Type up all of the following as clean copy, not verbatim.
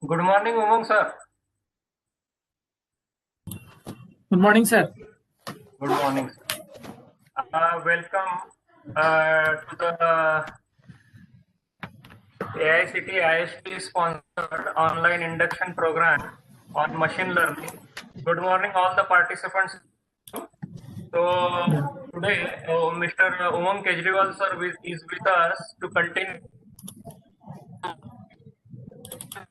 Good morning, Umang sir. Good morning, sir. Good morning, sir. Welcome to the AICTE-ISTE sponsored online induction program on machine learning. Good morning, all the participants. So today, Mr. Umang Kejeriwal sir is with us to continue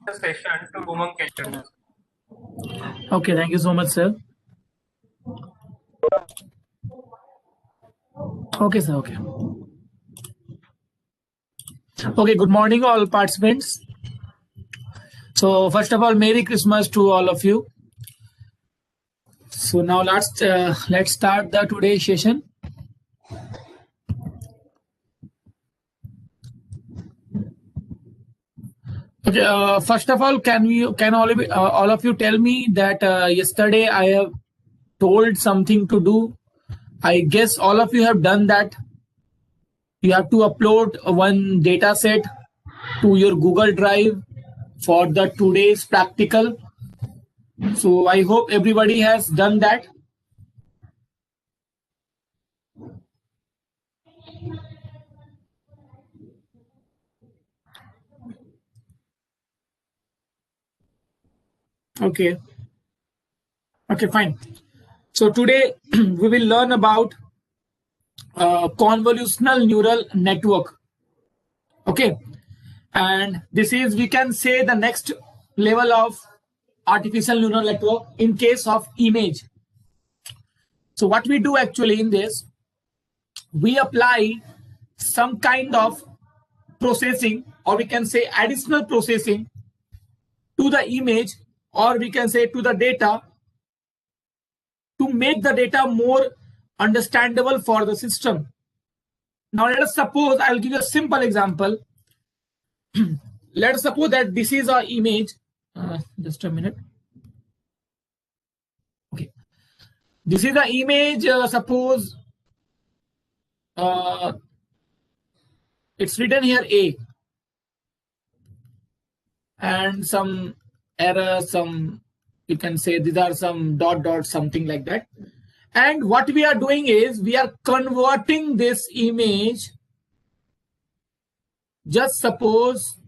the session to Umang Kejeriwal. Okay, thank you so much, sir. Okay, sir. Okay. Okay, good morning, all participants. So, first of all, Merry Christmas to all of you. So now let's start the today's session. Okay. First of all, can all of you tell me that yesterday I have told something to do? I guess all of you have done that. You have to upload one data set to your Google Drive for the today's practical. So I hope everybody has done that. Okay. Okay, fine. So today we will learn about convolutional neural network. Okay. And this is, we can say, the next level of artificial neural network in case of image. So what we do actually in this, we apply some kind of processing, or we can say additional processing to the image, or we can say to the data, to make the data more understandable for the system. Now let us suppose, I'll give you a simple example. Let us suppose that this is our image. Just a minute. Okay. This is the image. Suppose it's written here A. And some error, some, you can say these are some dot, something like that. And what we are doing is we are converting this image. Just suppose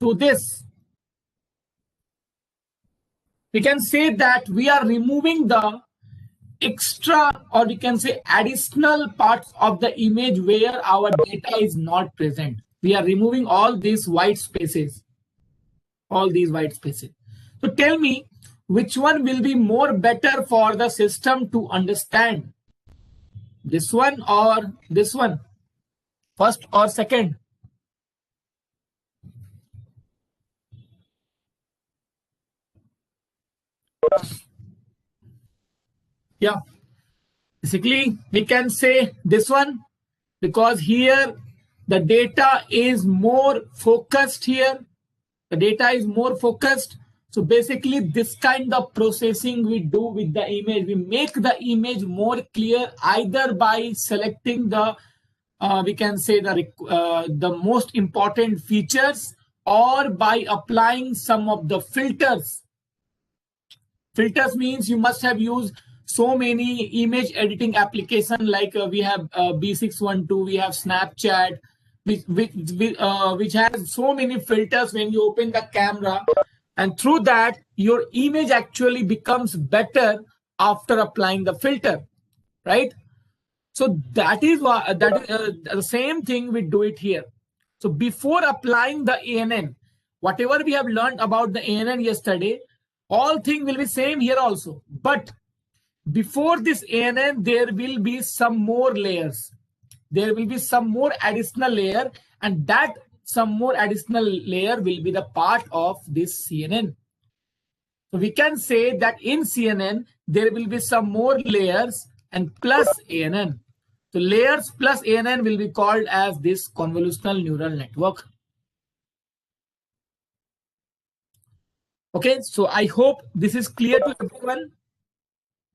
to this. We can say that we are removing the extra, or we can say additional parts of the image where our data is not present. We are removing all these white spaces. All these white spaces. So tell me, which one will be more better for the system to understand? This one or this one? First or second? Yeah, basically we can say this one, because here the data is more focused here. The data is more focused. So basically this kind of processing we do with the image, we make the image more clear either by selecting the, we can say the most important features, or by applying some of the filters. Filters means you must have used so many image editing application, like we have B612, we have Snapchat, which has so many filters when you open the camera, and through that your image actually becomes better after applying the filter, right? So that is what the same thing we do it here. So before applying the ANN, whatever we have learned about the ANN yesterday, all things will be same here also. But before this ANN, there will be some more layers. There will be some more additional layer, and that some more additional layer will be the part of this CNN. So we can say that in CNN, there will be some more layers and plus ANN. So layers plus ANN will be called as this convolutional neural network. Okay, so I hope this is clear to everyone,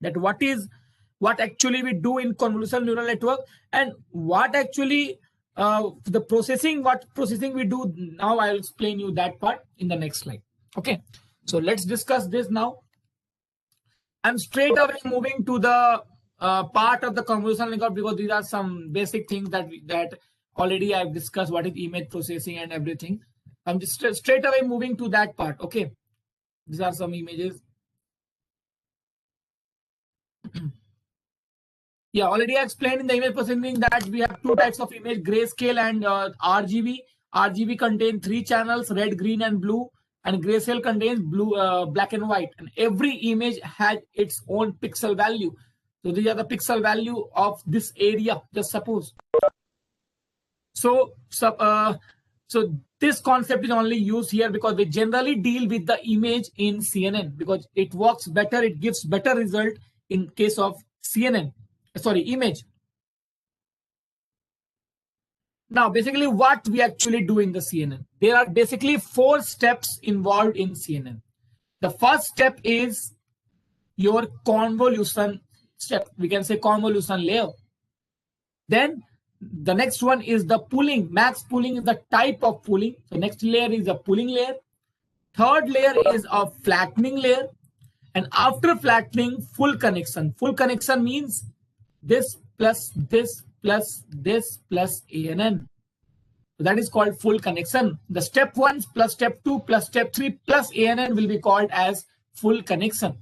that what actually we do in convolutional neural network, and what actually the processing, what processing we do now, I'll explain you that part in the next slide. Okay, so let's discuss this now. I'm straight away moving to the part of the convolutional network, because these are some basic things that already I've discussed, what is image processing and everything. I'm just straight away moving to that part. Okay, these are some images. Yeah, already I explained in the image processing that we have two types of image, grayscale and RGB. RGB contains 3 channels, red, green, and blue, and grayscale contains blue, black and white. And every image has its own pixel value. So these are the pixel value of this area, just suppose. So this concept is only used here because we generally deal with the image in CNN, because it works better, it gives better result in case of CNN. Sorry, image. Now, basically what we actually do in the CNN, there are basically 4 steps involved in CNN. The first step is your convolution step. We can say convolution layer. Then the next one is the pooling. Max pooling is the type of pooling. So next layer is a pooling layer. Third layer is a flattening layer. And after flattening, full connection. Full connection means this plus this plus this plus ANN. So that is called full connection. The step 1 plus step 2 plus step 3 plus ANN will be called as full connection.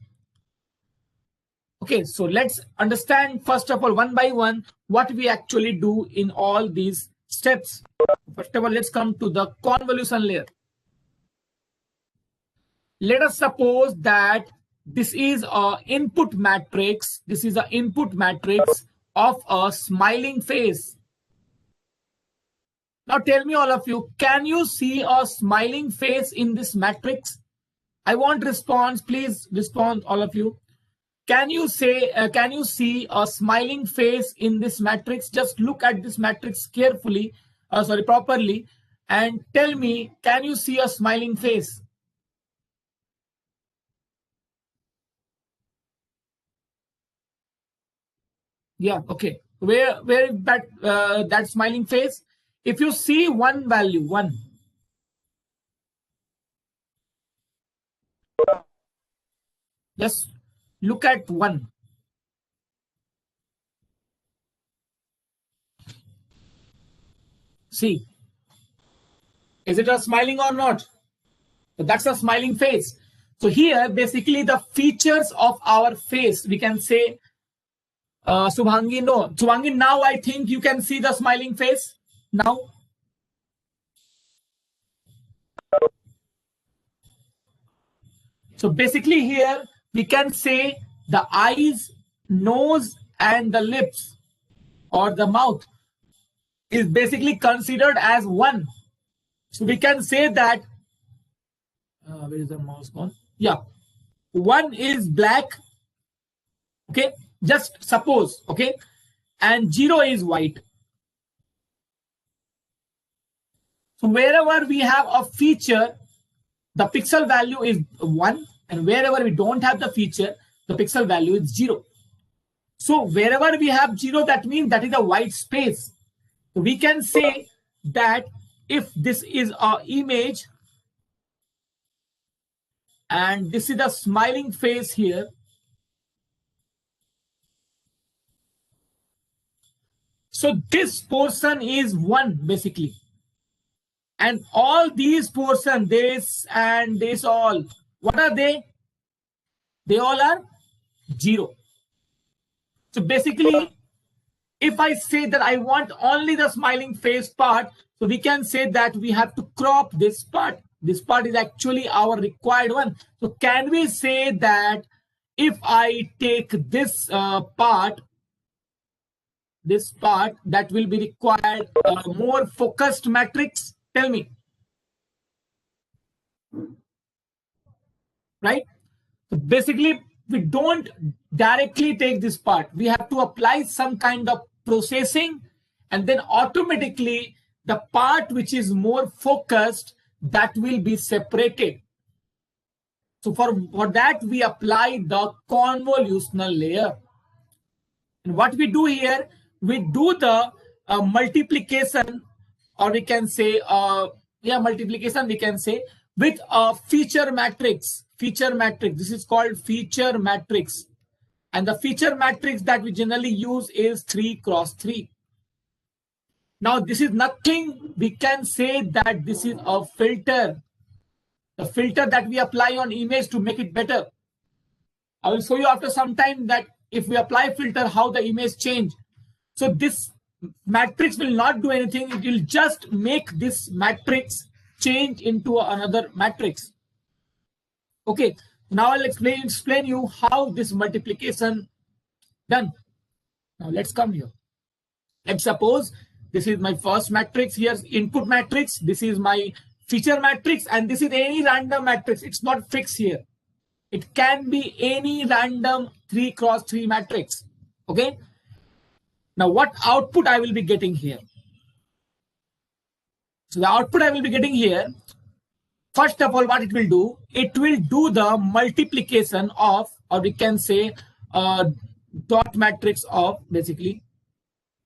Okay, so let's understand first of all, one by one, what we actually do in all these steps. First of all, let's come to the convolution layer. Let us suppose that this is an input matrix. This is an input matrix of a smiling face. Now tell me, all of you, can you see a smiling face in this matrix? I want response. Please respond, all of you. Can you say, can you see a smiling face in this matrix? Just look at this matrix carefully, properly, and tell me, can you see a smiling face? Yeah, okay. Where is that that smiling face? If you see one value, 1. Just look at 1. See, is it a smiling or not? So that's a smiling face. So here, basically the features of our face, we can say, Subhangi, no. Subhangi, now I think you can see the smiling face. Now. So basically here, we can say the eyes, nose, and the lips or the mouth is basically considered as 1. So we can say that, where is the mouse gone? Yeah, 1 is black. Okay, just suppose, okay, and 0 is white. So wherever we have a feature, the pixel value is 1, and wherever we don't have the feature, the pixel value is 0. So wherever we have 0, that means that is a white space. So we can say that if this is our image and this is the smiling face here, so this portion is 1 basically, and all these portion, this and this, all, what are they? They all are 0. So basically, if I say that I want only the smiling face part, so we can say that we have to crop this part. This part is actually our required one. So can we say that if I take this part that will be required a more focused matrix? Tell me. Right? So basically, we don't directly take this part. We have to apply some kind of processing, and then automatically the part which is more focused, that will be separated. So for that, we apply the convolutional layer. And what we do here, we do the multiplication or we can say, multiplication, we can say, with a feature matrix. Feature matrix. This is called feature matrix. And the feature matrix that we generally use is 3 cross 3. Now, this is nothing. We can say that this is a filter. The filter that we apply on image to make it better. I will show you after some time that if we apply filter, how the image change. So this matrix will not do anything. It will just make this matrix change into another matrix. Okay. Now I'll explain you how this multiplication done. Now let's come here. Let's suppose this is my first matrix. Here's input matrix. This is my feature matrix, and this is any random matrix. It's not fixed here. It can be any random 3 cross 3 matrix. Okay. Now what output I will be getting here? So the output I will be getting here, first of all, what it will do the multiplication of, or we can say dot matrix of basically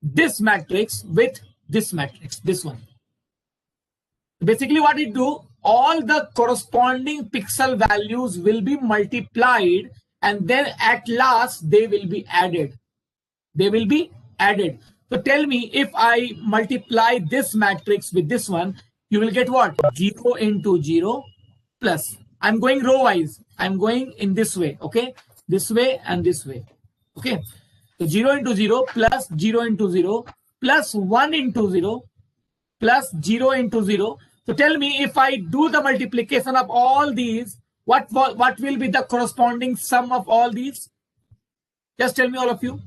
this matrix with this matrix, this one. Basically what it do, all the corresponding pixel values will be multiplied, and then at last they will be added. They will be added. So tell me, if I multiply this matrix with this one, you will get what? 0 into 0 plus. I'm going row wise. I'm going in this way. Okay. This way and this way. Okay. So 0 into 0 plus 0 into 0 plus 1 into 0 plus 0 into 0. So tell me, if I do the multiplication of all these, what will be the corresponding sum of all these? Just tell me, all of you.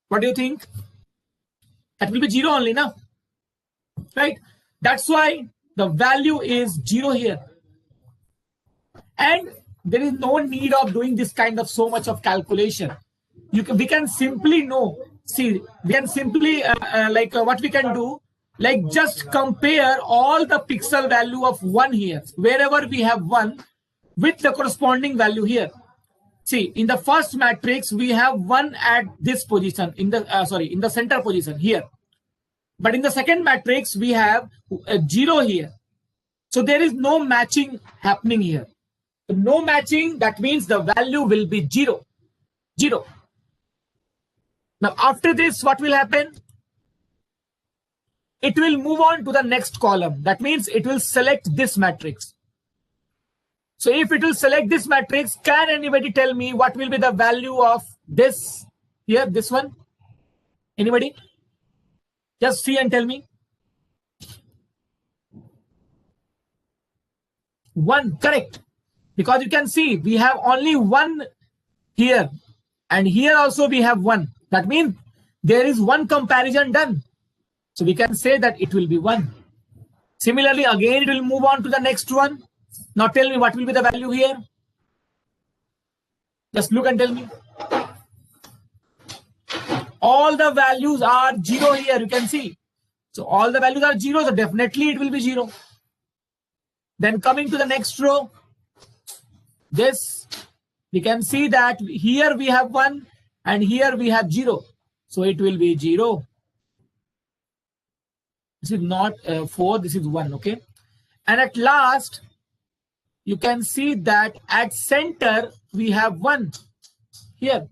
What do you think? That will be 0 only, now, right? That's why the value is 0 here. And there is no need of doing this kind of so much of calculation. We can simply know. See, we can simply what we can do, like just compare all the pixel value of 1 here, wherever we have 1, with the corresponding value here. See, in the first matrix, we have 1 at this position, in the center position here. But in the second matrix, we have 0 here. So there is no matching happening here. No matching, that means the value will be 0. 0. Now, after this, what will happen? It will move on to the next column. That means it will select this matrix. So if it will select this matrix, can anybody tell me what will be the value of this here, this one? Anybody? Just see and tell me. 1, correct. Because you can see we have only 1 here, and here also we have 1. That means there is 1 comparison done. So we can say that it will be 1. Similarly, again, it will move on to the next one. Now tell me what will be the value here. Just look and tell me. All the values are 0 here, you can see. So all the values are 0, so definitely it will be 0. Then coming to the next row, this, we can see that here we have 1 and here we have 0. So it will be 0. This is not 4, this is 1, okay? And at last, you can see that at center, we have 1 here.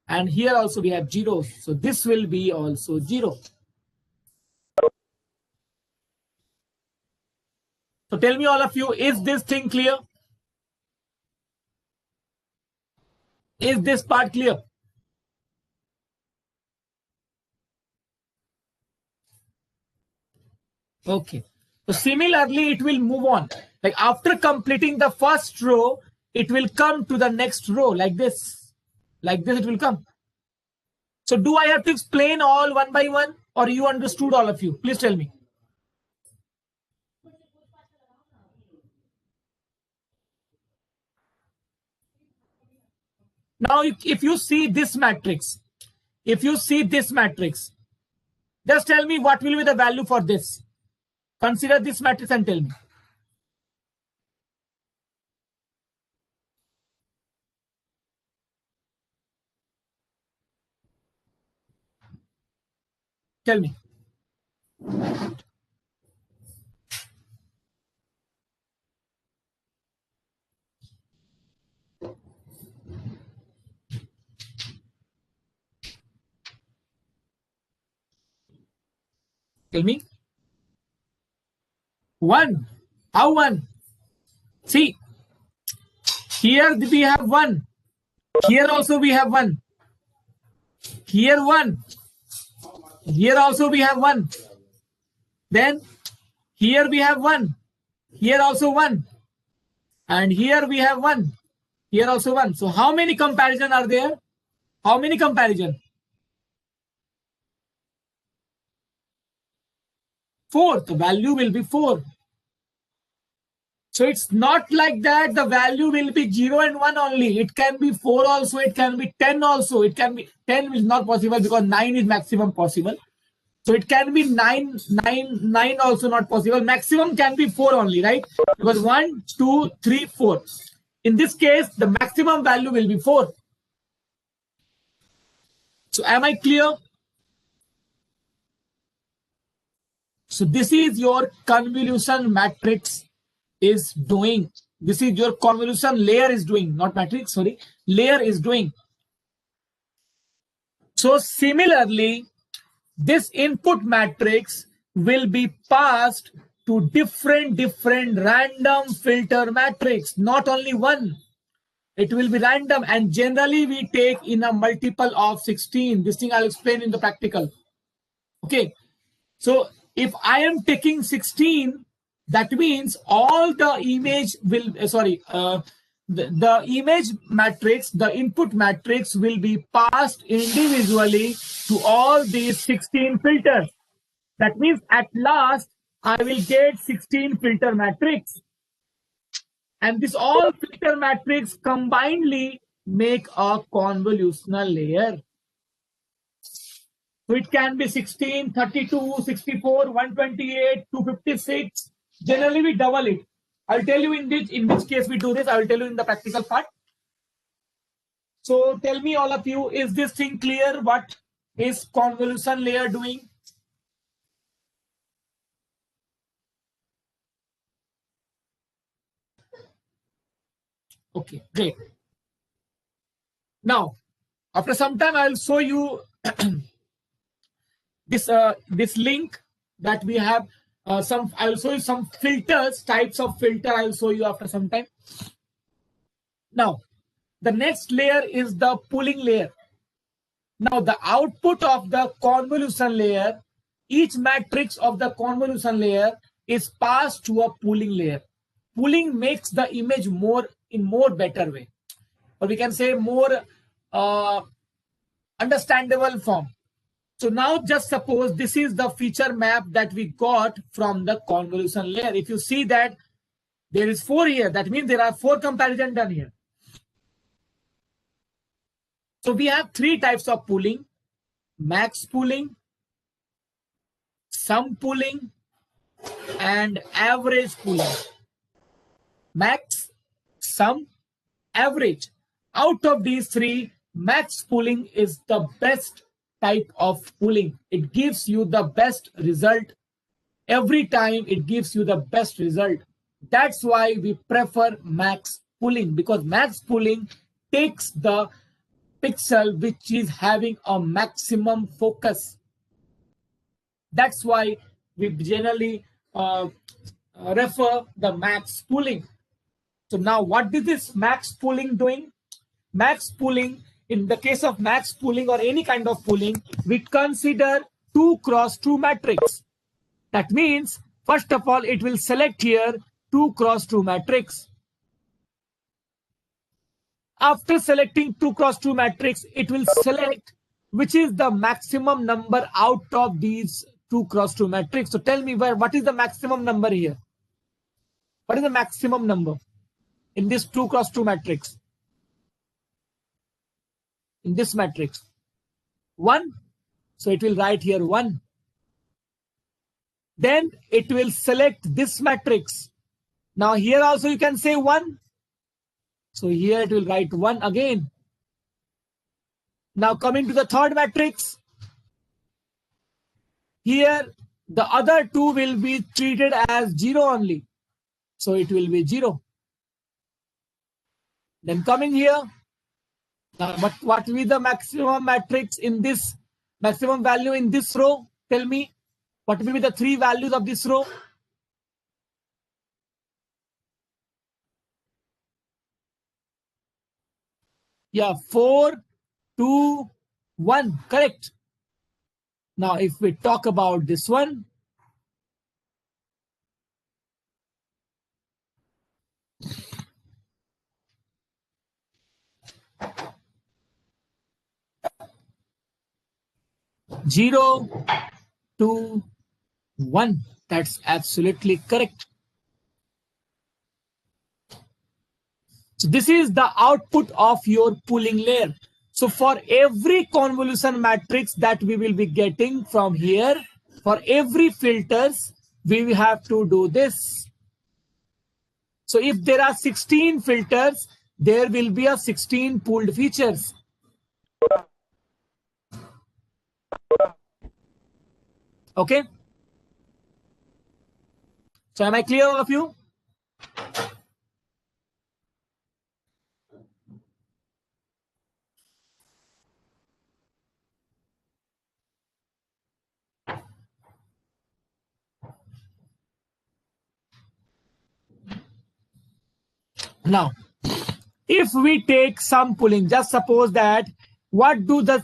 And here also we have 0. So this will be also 0. So tell me, all of you, is this thing clear? Is this part clear? Okay. So similarly, it will move on. Like after completing the first row, it will come to the next row like this. Like this it will come. So do I have to explain all one by one, or you understood, all of you? Please tell me. Now, if you see this matrix, just tell me what will be the value for this. Consider this matrix and tell me. Tell me. Tell me. 1. How 1? See, here we have 1. Here also we have 1. Here 1. Here also we have 1. Then here we have 1. Here also 1. And here we have 1. Here also 1. So how many comparison are there? How many comparison? 4. The value will be 4. So it's not like that the value will be 0 and 1 only. It can be 4 also. It can be 10 also. It can be 10 is not possible because 9 is maximum possible. So it can be 9 also not possible. Maximum can be 4 only, right? Because 1, 2, 3, 4. In this case, the maximum value will be 4. So am I clear? So this is your convolution matrix is doing. This is your convolution layer is doing, not matrix, sorry. Layer is doing. So similarly, this input matrix will be passed to different random filter matrix, not only one. It will be random, and generally we take in a multiple of 16. This thing I'll explain in the practical. Okay. So if I am taking 16, that means all the image will, the image matrix, the input matrix will be passed individually to all these 16 filters. That means at last, I will get 16 filter matrix. And this all filter matrix combinedly make a convolutional layer. So it can be 16, 32, 64, 128, 256. Generally, we double it. I'll tell you in which case we do this. I will tell you in the practical part. So tell me, all of you, is this thing clear? What is convolution layer doing? Okay, great. Now, after some time, I'll show you this link that we have. I'll show you some filters, types of filter. I'll show you after some time. Now, the next layer is the pooling layer. Now, the output of the convolution layer, each matrix of the convolution layer is passed to a pooling layer. Pooling makes the image in more better way, or we can say more understandable form. So now just suppose this is the feature map that we got from the convolution layer. If you see that there is 4 here, that means there are 4 comparison done here. So we have 3 types of pooling: max pooling, sum pooling, and average pooling. Max, sum, average. Out of these 3, max pooling is the best type of pooling. It gives you the best result. Every time it gives you the best result. That's why we prefer max pooling, because max pooling takes the pixel which is having a maximum focus. That's why we generally refer the max pooling. So now what is this max pooling doing? Max pooling, in the case of max pooling or any kind of pooling, we consider 2 cross 2 matrix. That means, first of all, it will select here 2 cross 2 matrix. After selecting 2 cross 2 matrix, it will select which is the maximum number out of these 2 cross 2 matrix. So tell me, what is the maximum number here? What is the maximum number in this 2 cross 2 matrix? In this matrix, 1. So it will write here 1. Then it will select this matrix. Now here also you can say 1. So here it will write 1 again. Now coming to the third matrix. here the other two will be treated as 0 only. So it will be 0. Then coming here, now what will be the maximum matrix in this, maximum value in this row? Tell me, what will be the 3 values of this row? Yeah, 4, 2, 1, correct. Now, if we talk about this one, zero, 2, 1. That's absolutely correct. So this is the output of your pooling layer. So for every convolution matrix that we will be getting from here, for every filters, we will have to do this. So if there are 16 filters, there will be a 16 pooled features. Okay. So am I clear, all of you? Now, if we take sum pooling, just suppose that what do the,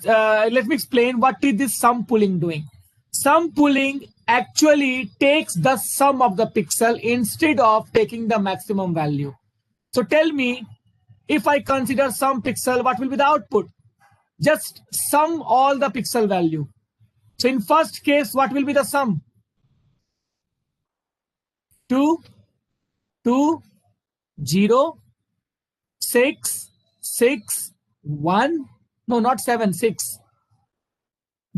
let me explain what is this sum pooling doing. Sum pooling actually takes the sum of the pixel instead of taking the maximum value. So tell me, if I consider some pixel, what will be the output? Just sum all the pixel value. So in first case, what will be the sum? 2, 2, 0, 6, 6, 1. No, not 7, 6.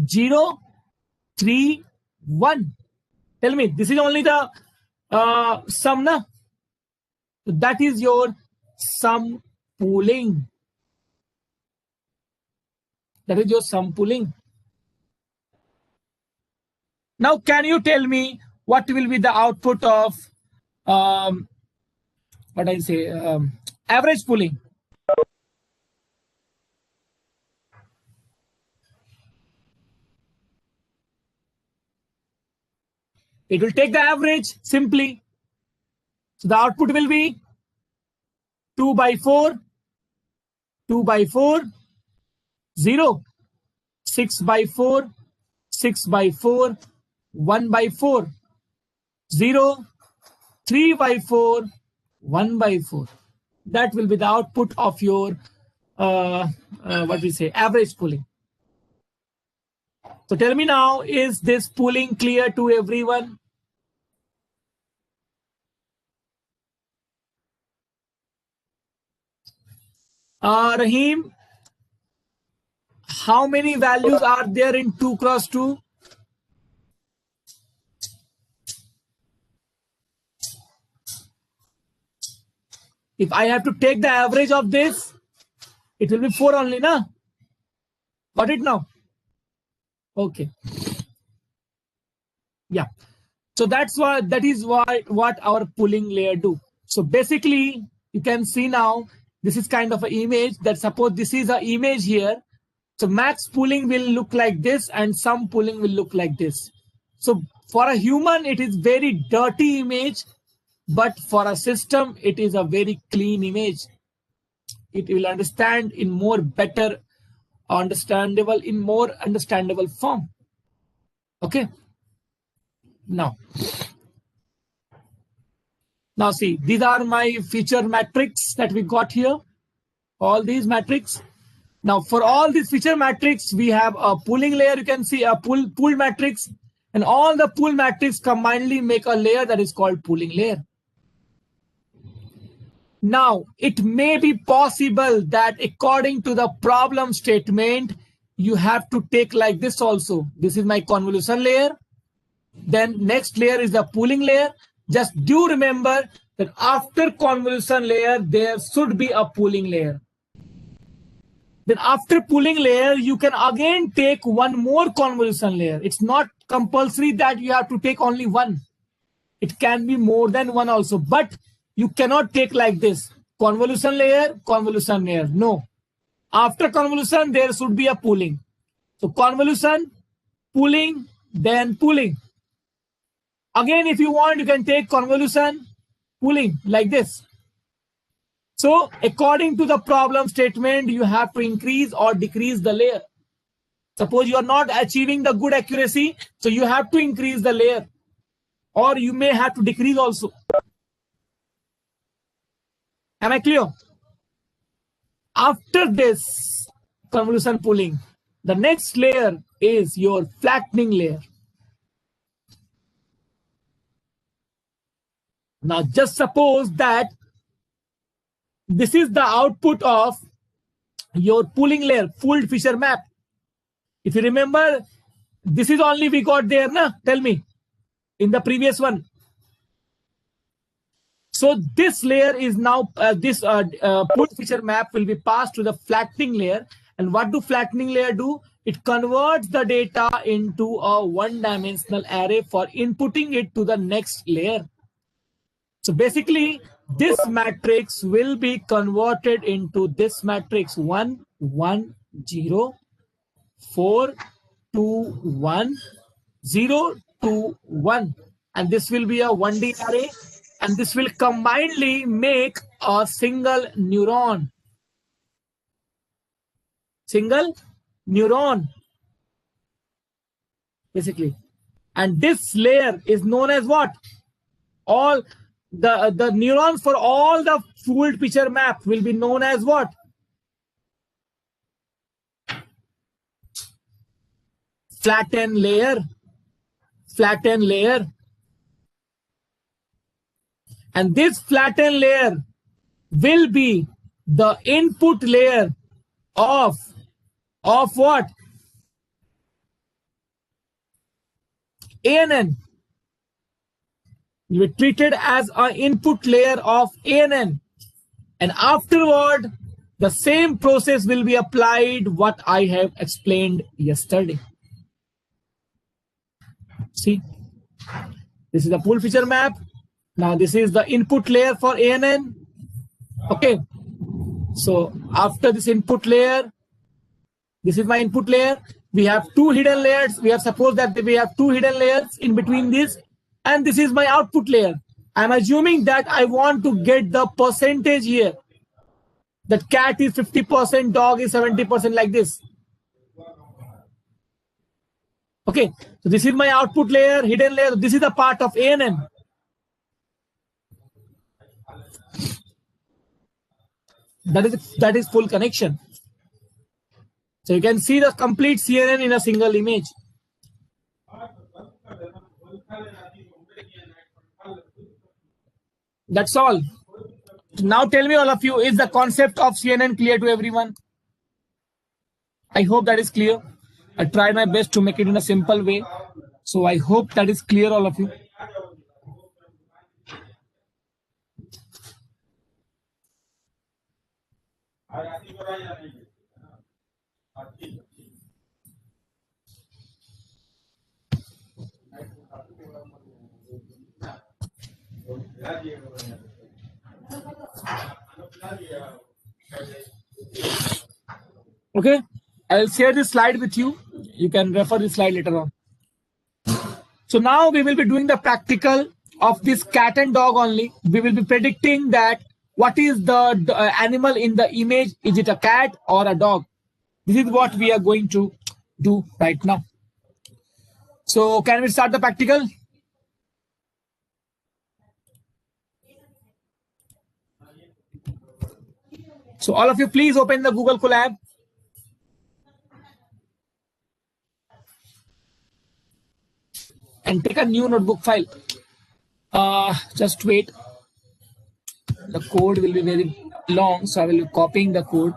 0, 3, 1. Tell me, this is only the sum, na? That is your sum pooling. That is your sum pooling. Now, can you tell me what will be the output of what I say, average pooling? It will take the average simply. So the output will be 2 by 4, 2 by 4, 0, 6 by 4, 6 by 4, 1 by 4, 0, 3 by 4, 1 by 4. That will be the output of your, what we say, average pooling. So tell me now, is this pooling clear to everyone? Rahim, how many values are there in 2 cross 2? If I have to take the average of this, it will be 4 only, na? Got it now? Okay. Yeah. So that's why, that is what our pooling layer do. So basically, you can see now, this is kind of an image that suppose this is an image here. So max pooling will look like this and sum pooling will look like this. So for a human, it is very dirty image, but for a system, it is a very clean image. It will understand in more better understandable, in more understandable form. Okay. Now see, these are my feature matrix that we got here. All these matrix. Now for all these feature matrix, we have a pooling layer. You can see a pool matrix, and all the pool matrix combinedly make a layer that is called pooling layer. Now, it may be possible that according to the problem statement, you have to take like this also. This is my convolution layer. Then next layer is the pooling layer. Just do remember that after convolution layer, there should be a pooling layer. Then after pooling layer, you can again take one more convolution layer. It's not compulsory that you have to take only one. It can be more than one also, but you cannot take like this. Convolution layer, convolution layer. No. After convolution, there should be a pooling. So convolution, pooling, then pooling. Again, if you want, you can take convolution, pooling like this. So according to the problem statement, you have to increase or decrease the layer. Suppose you are not achieving the good accuracy, so you have to increase the layer, or you may have to decrease also. Am I clear? After this convolution pooling, the next layer is your flattening layer. Now just suppose that this is the output of your pooling layer, pooled feature map. If you remember, this is only we got there, na? Tell me, in the previous one. So this layer is now, this pooled feature map will be passed to the flattening layer. And what do flattening layer do? It converts the data into a one-dimensional array for inputting it to the next layer. So basically, this matrix will be converted into this matrix 1, 1, 0, 4, 2, 1, 0, 2, 1. And this will be a 1D array. And this will combinedly make a single neuron. Single neuron. Basically. And this layer is known as what? All the neurons for all the pooled feature map will be known as what? Flatten layer. Flatten layer. And this flatten layer will be the input layer of what? ANN. You will be treated as an input layer of ANN. And afterward, the same process will be applied what I have explained yesterday. See, this is the pool feature map. Now this is the input layer for ANN. Okay. So after this input layer, this is my input layer. We have two hidden layers. We have supposed that we have two hidden layers in between this. And this is my output layer. I'm assuming that I want to get the percentage here. That cat is 50%, dog is 70%, like this. Okay, so this is my output layer, hidden layer. This is the part of ANN. That is full connection. So you can see the complete CNN in a single image. That's all. Now tell me, all of you, is the concept of CNN clear to everyone? I hope that is clear. I tried my best to make it in a simple way. So I hope that is clear, all of you. Okay, I'll share this slide with you. You can refer this slide later on. So now we will be doing the practical of this cat and dog only. We will be predicting that what is the animal in the image. Is it a cat or a dog? This is what we are going to do right now. So can we start the practical? So all of you, please open the Google Colab. And take a new notebook file. Just wait. The code will be very long, so I will be copying the code.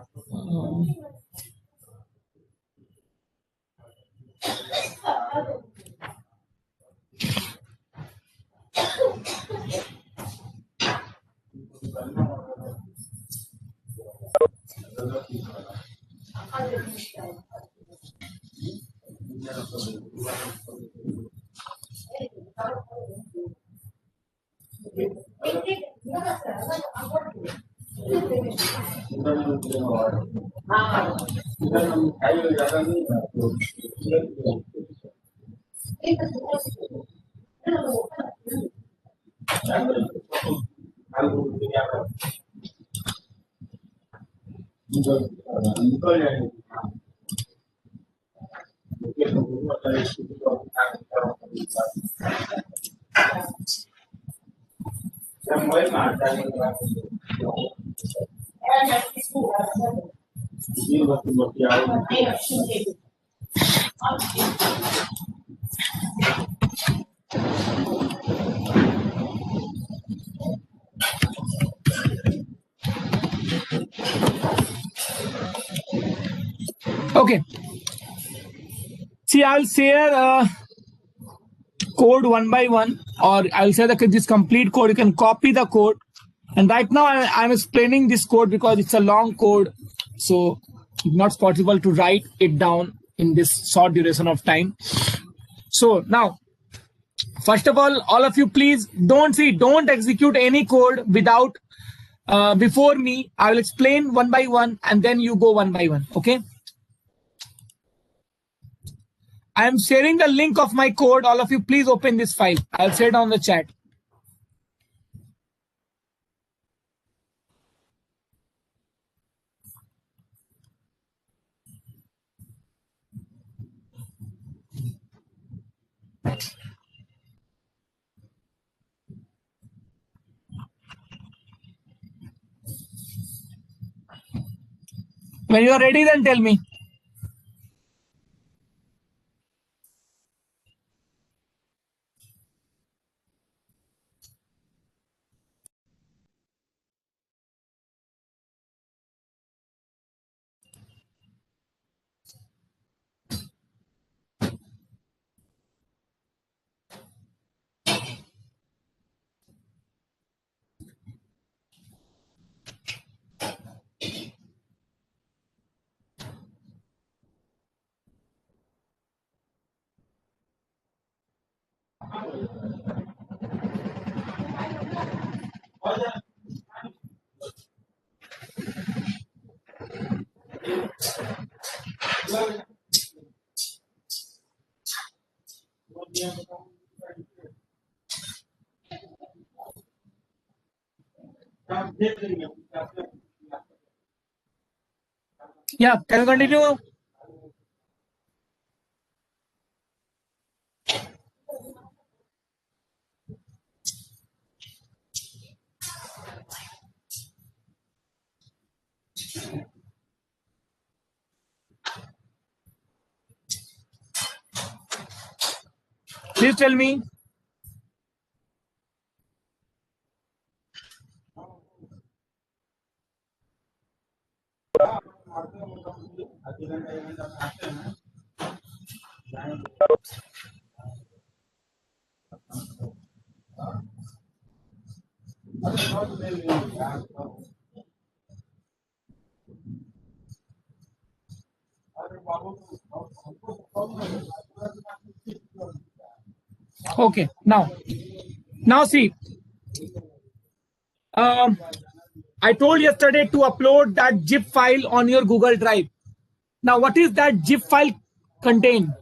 Okay. See, I'll share code one by one, or I'll say this complete code. You can copy the code. And right now I'm explaining this code because it's a long code. So it's not possible to write it down in this short duration of time. So now, first of all of you, please don't execute any code without before me. I will explain one by one and then you go one by one. Okay. I am sharing the link of my code. All of you, please open this file. I'll share it on the chat. When you are ready, then tell me. Yeah, can you continue? Please tell me. Okay, now see, I told yesterday to upload that zip file on your Google Drive. Now, what is that zip file contain?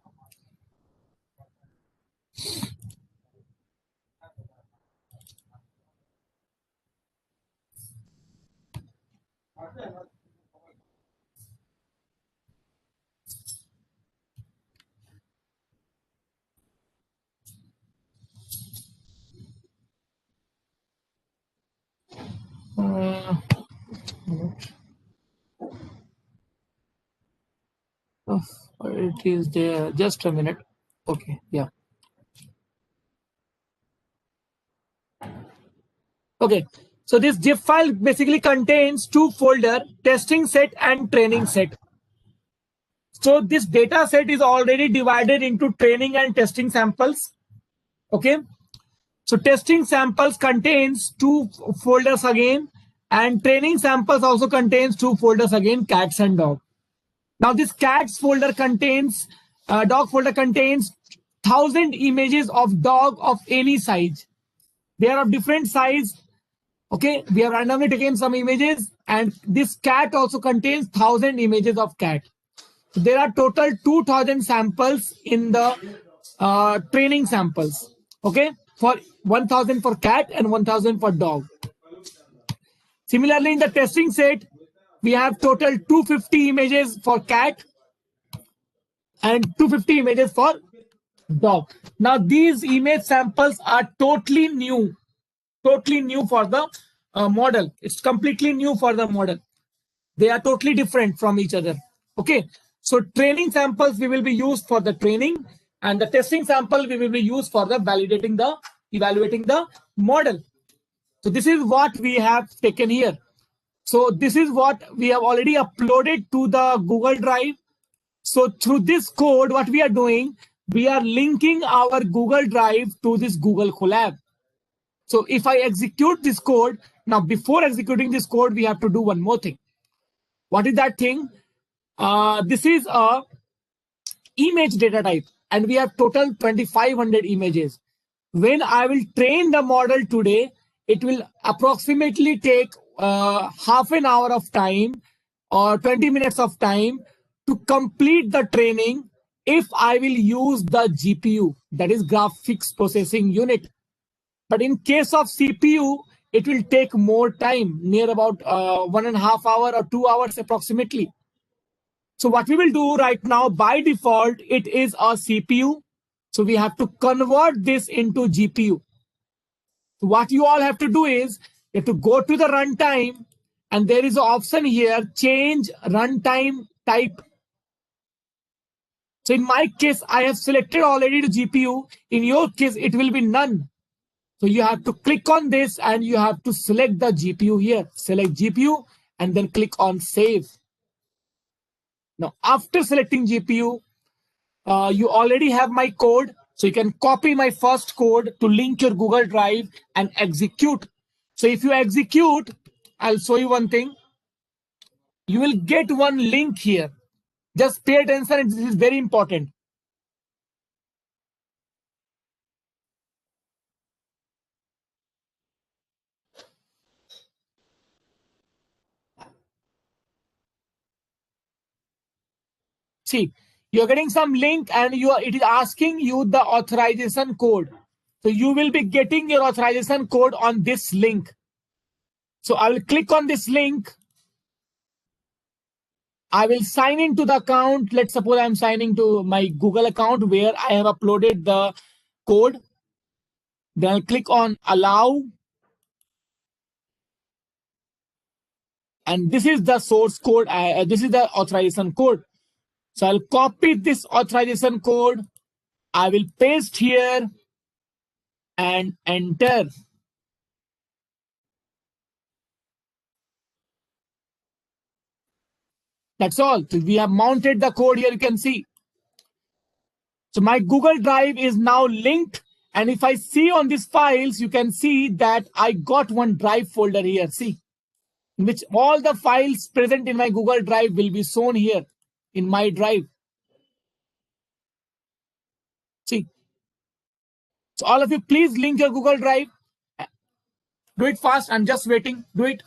It is there. Just a minute. Okay, yeah. Okay, so this zip file basically contains two folders: testing set and training set. So this data set is already divided into training and testing samples. Okay, so testing samples contains two folders again, and training samples also contains two folders again, cats and dog. Now this cats folder contains, dog folder contains 1,000 images of dog of any size. They are of different size. Okay, we have randomly taken some images, and this cat also contains 1,000 images of cat. So there are total 2,000 samples in the training samples. Okay, for 1,000 for cat and 1,000 for dog. Similarly, in the testing set, we have total 250 images for cat and 250 images for dog. Now these image samples are totally new for the model. It's completely new for the model. They are totally different from each other. Okay, so training samples we will be used for the training, and the testing sample we will be used for the evaluating the model. So this is what we have taken here. So this is what we have already uploaded to the Google Drive. So through this code, what we are doing, we are linking our Google Drive to this Google Colab. So if I execute this code, now before executing this code, we have to do one more thing. What is that thing? This is a image data type, and we have total 2,500 images. When I will train the model today, it will approximately take half an hour of time or 20 minutes of time to complete the training if I will use the GPU, that is graphics processing unit. But in case of CPU, it will take more time, near about 1.5 hours or 2 hours approximately. So what we will do right now, by default, it is a CPU. So we have to convert this into GPU. So what you all have to do is you have to go to the runtime, and there is an option here, change runtime type. So in my case, I have selected already the GPU. In your case, it will be none. So you have to click on this and you have to select the GPU here. Select GPU and then click on save. Now, after selecting GPU, you already have my code. So you can copy my first code to link your Google Drive and execute. So if you execute, I'll show you one thing. You will get one link here. Just pay attention. This is very important. See, you're getting some link and it is asking you the authorization code. So you will be getting your authorization code on this link. So I will click on this link. I will sign into the account. Let's suppose I'm signing to my Google account where I have uploaded the code. Then I'll click on allow. And this is the source code. This is the authorization code. So I'll copy this authorization code. I will paste here and enter. That's all. So we have mounted the code here. You can see. So my Google Drive is now linked. And if I see on these files, you can see that I got one drive folder here. See, in which all the files present in my Google Drive will be shown here in my drive. See. So all of you, please link your Google Drive. Do it fast. I'm just waiting. Do it.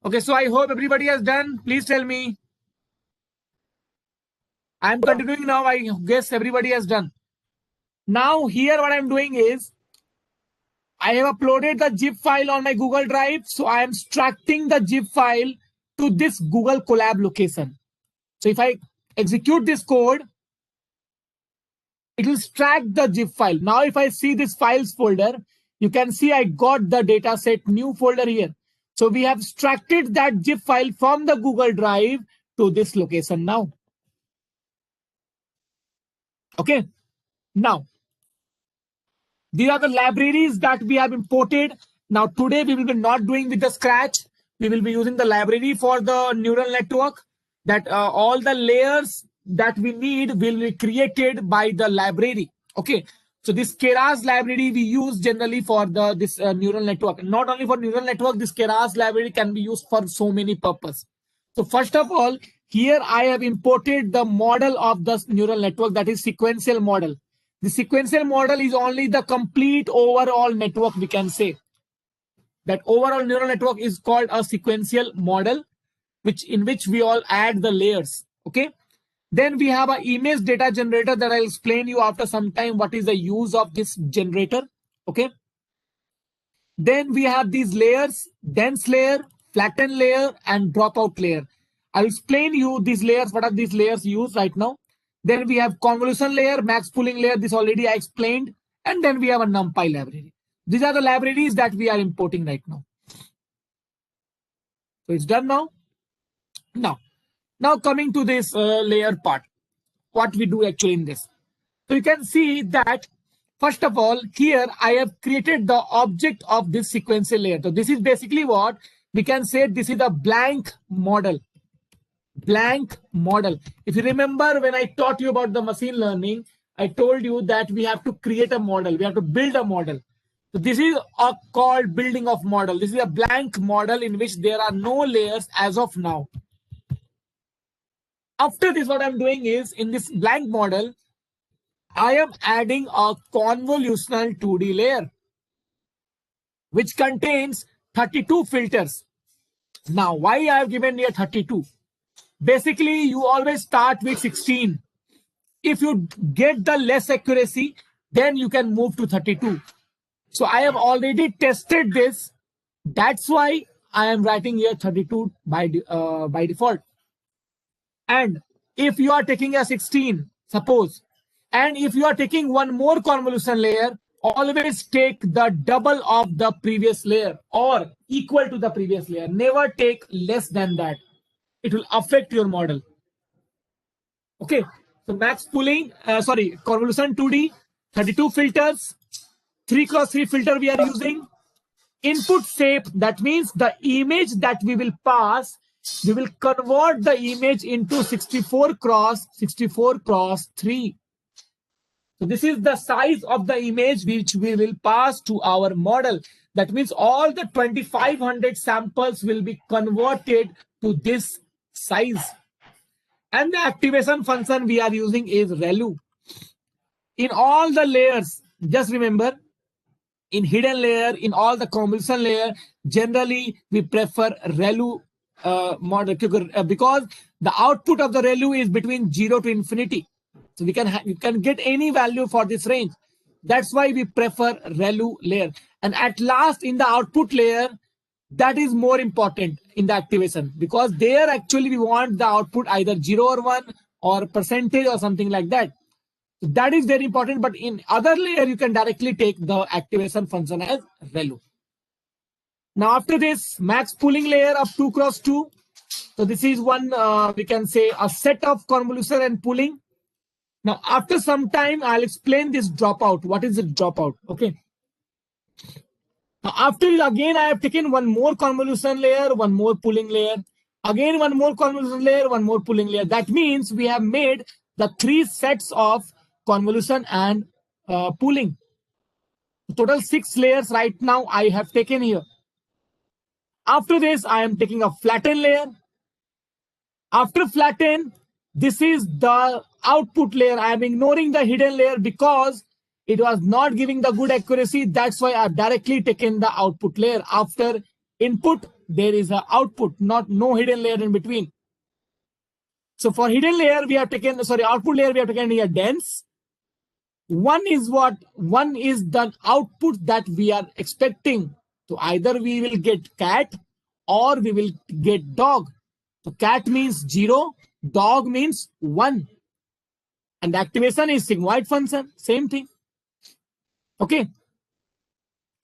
Okay, so I hope everybody has done. Please tell me. I'm continuing now. I guess everybody has done. Now here what I'm doing is I have uploaded the zip file on my Google Drive. So I am extracting the zip file to this Google Colab location. So if I execute this code, it will extract the zip file. Now if I see this files folder, you can see I got the dataset new folder here. So we have extracted that zip file from the Google Drive to this location now. Okay. Now, these are the libraries that we have imported. Now, today we will be not doing with the Scratch. We will be using the library for the neural network, that all the layers that we need will be created by the library. Okay. So this Keras library we use generally for this neural network. Not only for neural network, this Keras library can be used for so many purposes. So first of all, here I have imported the model of the neural network, that is sequential model. The sequential model is only the complete overall network, we can say. That overall neural network is called a sequential model, in which we all add the layers. Okay. Then we have an image data generator that I'll explain you after some time what is the use of this generator. Okay. Then we have these layers: dense layer, flattened layer, and dropout layer. I'll explain you these layers, what are these layers used right now. Then we have convolution layer, max pooling layer. This already I explained. And then we have a NumPy library. These are the libraries that we are importing right now. So it's done now. Now coming to this layer part, what we do actually in this. So you can see that first of all, here I have created the object of this sequential layer. So this is basically what we can say. This is a blank model. Blank model. If you remember when I taught you about the machine learning, I told you that we have to create a model. We have to build a model. So this is called building of model. This is a blank model in which there are no layers as of now. After this, what I'm doing is, in this blank model, I am adding a convolutional 2D layer, which contains 32 filters. Now, why I have given here 32? Basically, you always start with 16. If you get the less accuracy, then you can move to 32. So I have already tested this. That's why I am writing here 32 by default. And if you are taking a 16, suppose, and if you are taking one more convolution layer, always take the double of the previous layer or equal to the previous layer. Never take less than that. It will affect your model. Okay. So max pooling, convolution 2D, 32 filters, 3x3 filter we are using. Input shape, that means the image that we will pass, we will convert the image into 64 cross 3. So this is the size of the image which we will pass to our model. That means all the 2500 samples will be converted to this size. And the activation function we are using is ReLU. In all the layers, just remember, in hidden layer, in all the convolution layer, generally we prefer ReLU model because the output of the ReLU is between 0 to infinity. So you can get any value for this range. That's why we prefer ReLU layer. And at last, in the output layer, that is more important in the activation, because there actually we want the output either 0 or 1 or percentage or something like that. So that is very important. But in other layer, you can directly take the activation function as ReLU. Now after this, max pooling layer of 2x2. So this is one, we can say, a set of convolution and pooling. Now after some time, I'll explain this dropout. What is the dropout? Okay. Now after it, again, I have taken one more convolution layer, one more pooling layer. Again, one more convolution layer, one more pooling layer. That means we have made the 3 sets of convolution and pooling. Total 6 layers right now I have taken here. After this, I am taking a flatten layer. After flatten, this is the output layer. I am ignoring the hidden layer because it was not giving the good accuracy. That's why I've directly taken the output layer. After input, there is an output, no hidden layer in between. So for hidden layer, we have taken, sorry, output layer, we have taken here dense. One is what? One is the output that we are expecting. So either we will get cat or we will get dog. So cat means 0, dog means 1. And the activation is sigmoid function, same thing. Okay.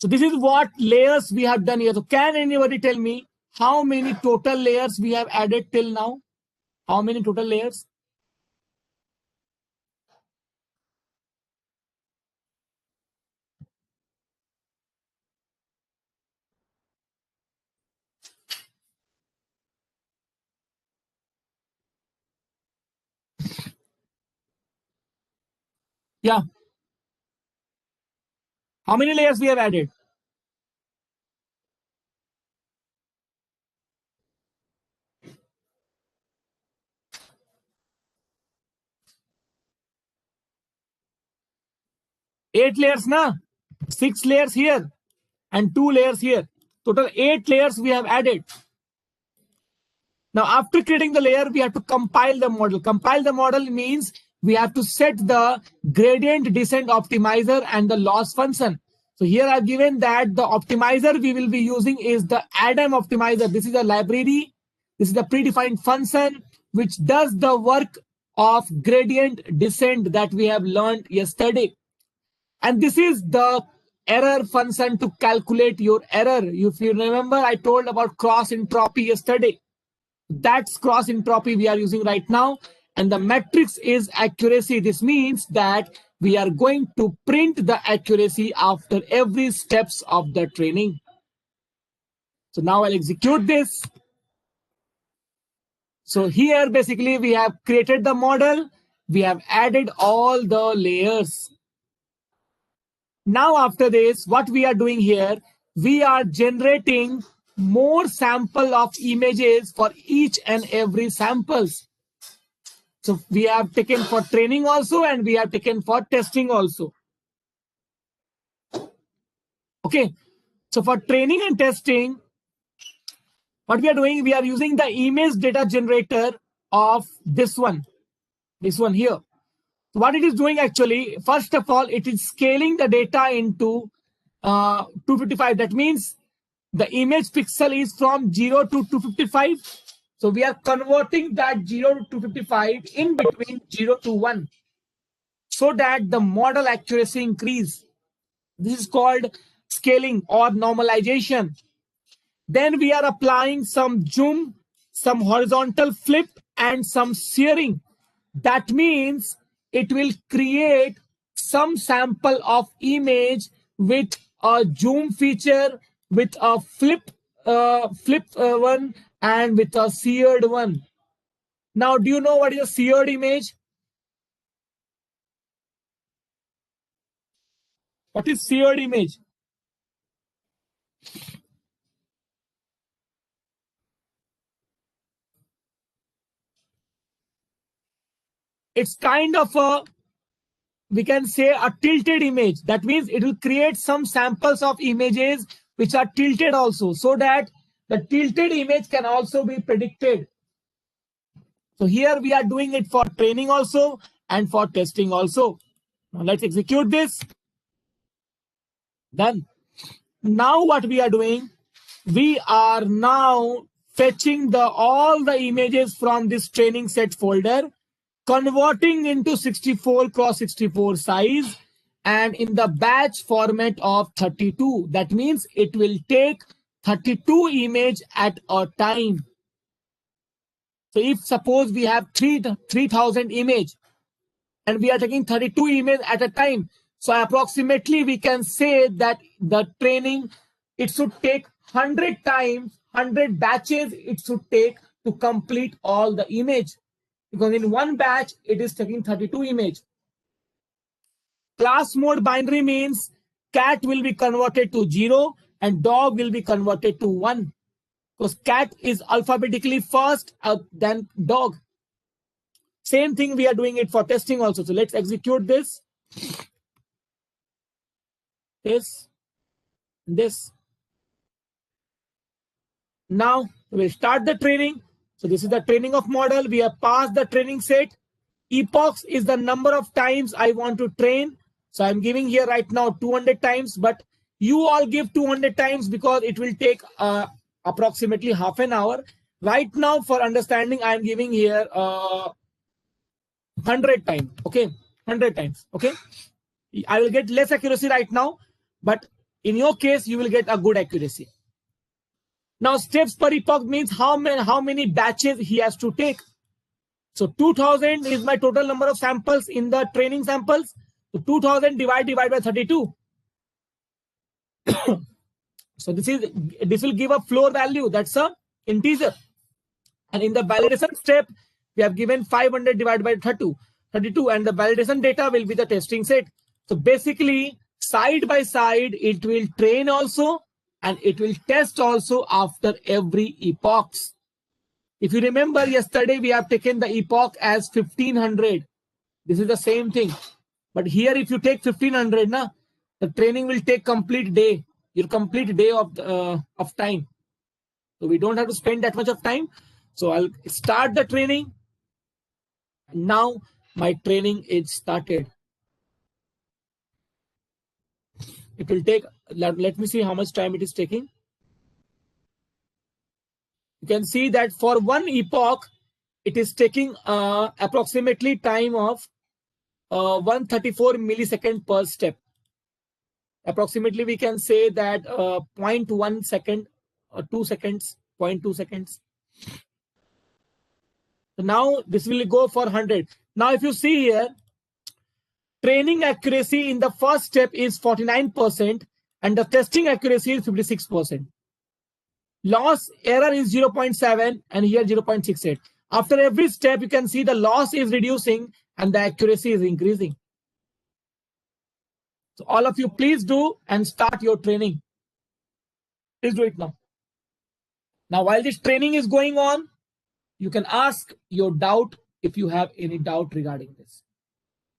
So this is what layers we have done here. So can anybody tell me how many total layers we have added till now? How many total layers? Yeah. How many layers we have added? Eight layers, na? 6 layers here and 2 layers here. Total 8 layers we have added. Now, after creating the layer, we have to compile the model. Compile the model means we have to set the gradient descent optimizer and the loss function. So here I've given that the optimizer we will be using is the Adam optimizer. This is a library. This is the predefined function which does the work of gradient descent that we have learned yesterday. And this is the error function to calculate your error. If you remember, I told about cross entropy yesterday. That's cross entropy we are using right now. And the matrix is accuracy. This means that we are going to print the accuracy after every steps of the training. So now I'll execute this. So here basically we have created the model. We have added all the layers. Now after this, what we are doing here, we are generating more sample of images for each and every samples. So we have taken for training also, and we have taken for testing also. Okay. So for training and testing, what we are doing, we are using the image data generator of this one here. So what it is doing actually, first of all, it is scaling the data into 255. That means the image pixel is from 0 to 255. So we are converting that 0 to 255 in between 0 to 1 so that the model accuracy increase. This is called scaling or normalization. Then we are applying some zoom, some horizontal flip, and some shearing. That means it will create some sample of image with a zoom feature, with a flip one, and with a seared one. Now, do you know what is a seared image? What is seared image? It's kind of a, we can say, a tilted image. That means it will create some samples of images which are tilted also, so that the tilted image can also be predicted. So here we are doing it for training also and for testing also. Now let's execute this. Done. Now what we are doing, we are now fetching all the images from this training set folder, converting into 64 cross 64 size, and in the batch format of 32. That means it will take 32 image at a time. So if suppose we have 3,000 image and we are taking 32 image at a time, so approximately we can say that the training, it should take 100 times, 100 batches it should take to complete all the image. Because in one batch, it is taking 32 image. Class mode binary means cat will be converted to 0 and dog will be converted to 1. Because cat is alphabetically first, then dog. Same thing we are doing it for testing also. So let's execute this. This. Now we'll start the training. So this is the training of model. We have passed the training set. Epochs is the number of times I want to train. So I'm giving here right now 200 times, but you all give 200 times because it will take approximately half an hour. Right now, for understanding, I'm giving here 100 times. Okay, 100 times. Okay, I will get less accuracy right now, but in your case, you will get a good accuracy. Now, steps per epoch means how many batches he has to take. So 2000 is my total number of samples in the training samples. So 2000 divided by 32. So this will give a floor value. That's a integer. And in the validation step, we have given 500 divided by 32, and the validation data will be the testing set. So basically, side by side, it will train also and it will test also after every epochs. If you remember yesterday, we have taken the epoch as 1500. This is the same thing. But here, if you take 1500, the training will take complete day, your complete day of time. So we don't have to spend that much of time. So I'll start the training. Now my training is started. It will take, let me see how much time it is taking. You can see that for one epoch, it is taking approximately time of 134 millisecond per step. Approximately, we can say that 0.1 second or 2 seconds, 0.2 seconds. So now this will go for 100. Now, if you see here, training accuracy in the first step is 49% and the testing accuracy is 56%. Loss error is 0.7 and here 0.68. After every step, you can see the loss is reducing and the accuracy is increasing. So all of you, please do and start your training. Please do it now. Now, while this training is going on, you can ask your doubt if you have any doubt regarding this,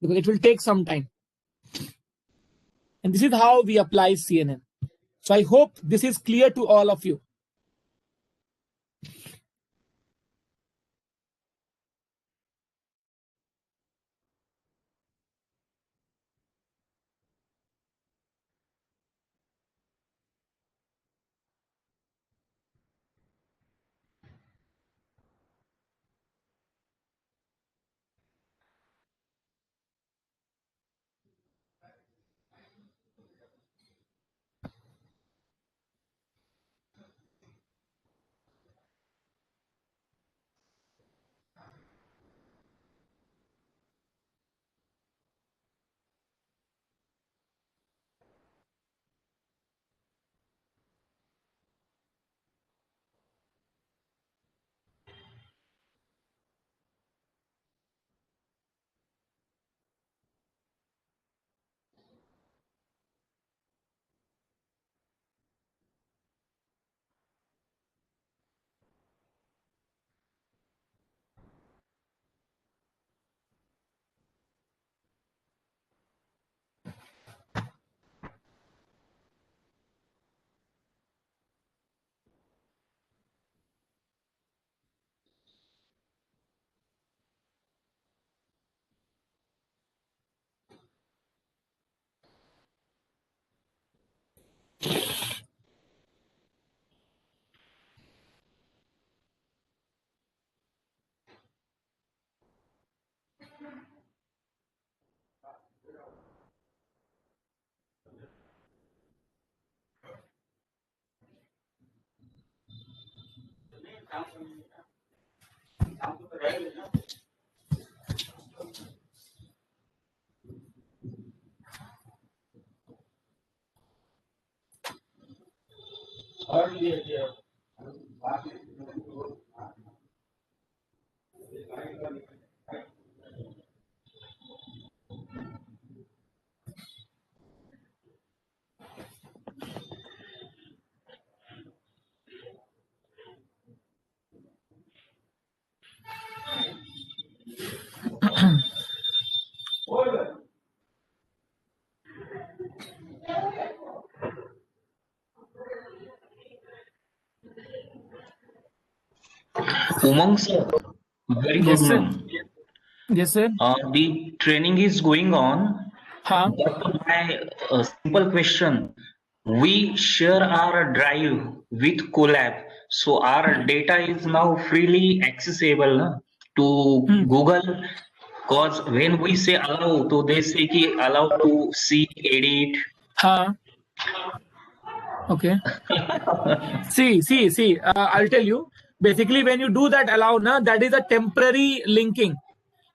because it will take some time. And this is how we apply CNN. So I hope this is clear to all of you. Umang sir, very good Yes, sir. ma'am. Yes, sir. The training is going on, Huh? but my simple question, we share our drive with Collab, so our data is now freely accessible na, to Hmm. Google. Cause when we say allow, so they say ki allow to see, edit. Huh? Okay. See. I'll tell you. Basically, when you do that allow, na, that is a temporary linking.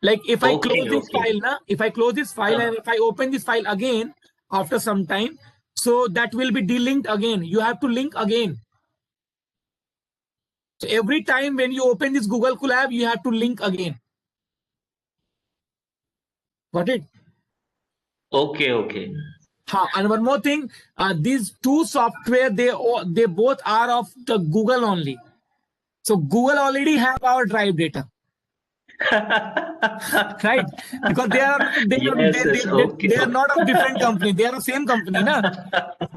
Like if I close Okay, this okay. file, na, if I close this file and if I open this file again after some time, so that will be delinked again. You have to link again. So every time when you open this Google Colab, you have to link again. Got it? Okay. And one more thing, these two software they both are of the Google only. So Google already have our drive data, right? Because Yes, okay, they are okay. not of different company. They are the same company, na.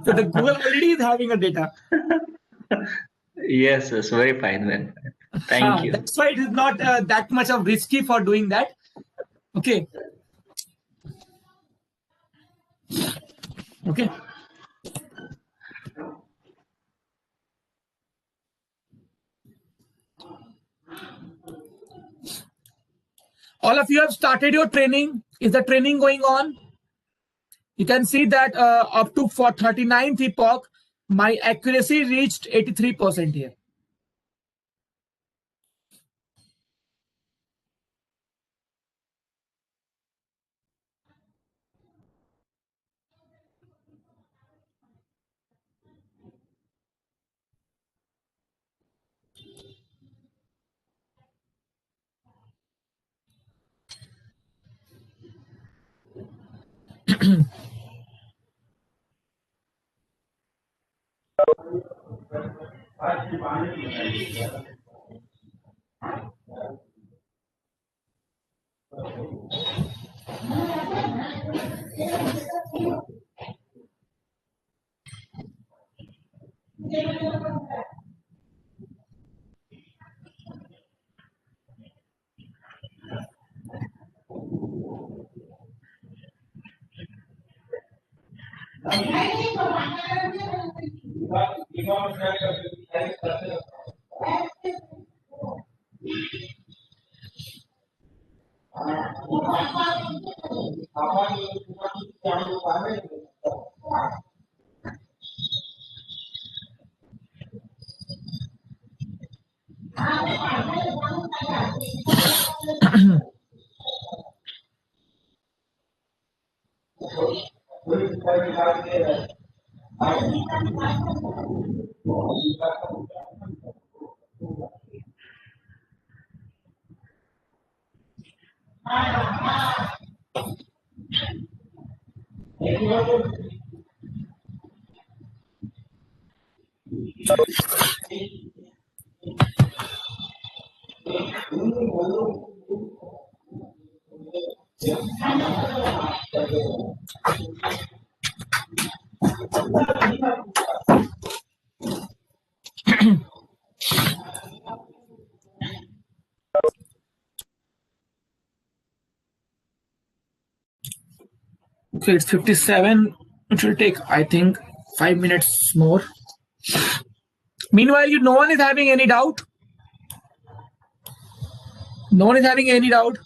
So the Google already is having a data. Yes, very fine, man. Thank you. That's why it is not that much of risky for doing that. Okay. Okay. All of you have started your training. Is the training going on? You can see that up to for 39th epoch, my accuracy reached 83% here. Okay, it's 57. It will take, I think, 5 minutes more. Meanwhile, no one is having any doubt. No one is having any doubt.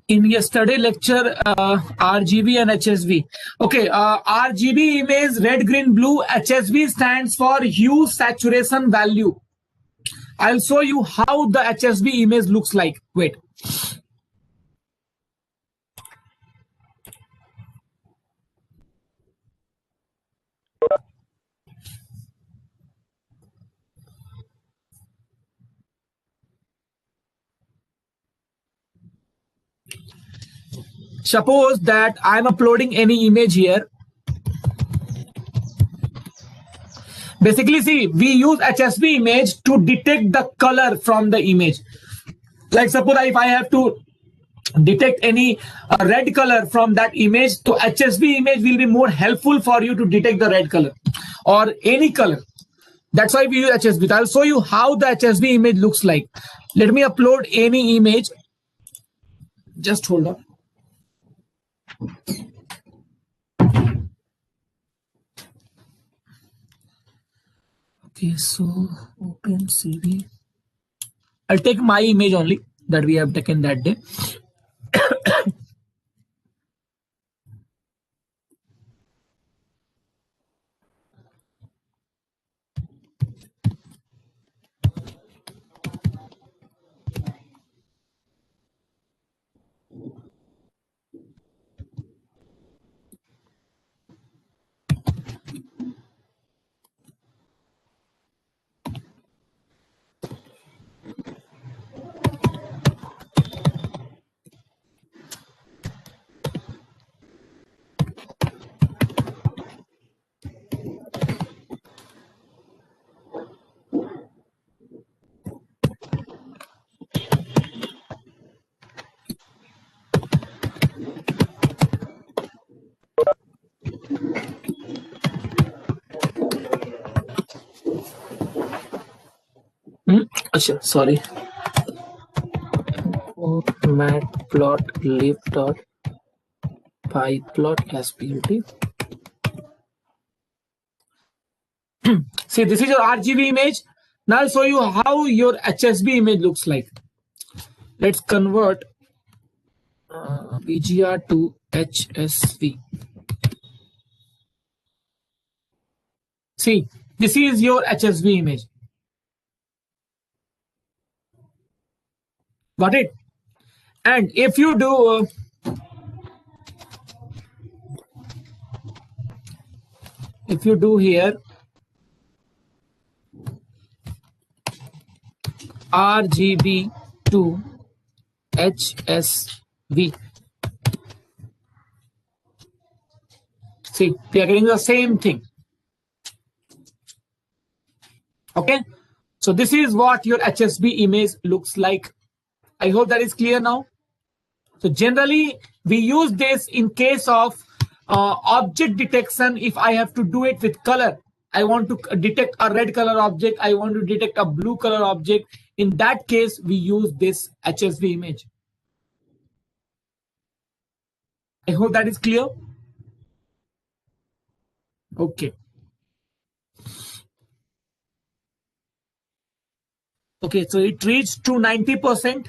In yesterday lecture, RGB and HSV. Okay, RGB image red, green, blue. HSV stands for hue saturation value. I'll show you how the HSV image looks like. Wait. suppose that I'm uploading any image here. Basically, see, we use HSV image to detect the color from the image. Like suppose if I have to detect any red color from that image, so HSV image will be more helpful for you to detect the red color or any color. That's why we use HSV. I'll show you how the HSV image looks like. Let me upload any image. Just hold on. Okay, so open CV. I'll take my image only that we have taken that day. Sorry. Matplot dot pyplot SBT. See, this is your RGB image. Now I'll show you how your HSB image looks like. Let's convert VGR to HSV. See, this is your HSV image. Got it? And if you do here RGB to HSV, see, we are getting the same thing. Okay, so this is what your HSV image looks like. I hope that is clear now. So generally we use this in case of object detection. If I have to do it with color, I want to detect a red color object, I want to detect a blue color object. In that case, we use this HSV image. I hope that is clear. Okay. Okay, so it reached to 90%.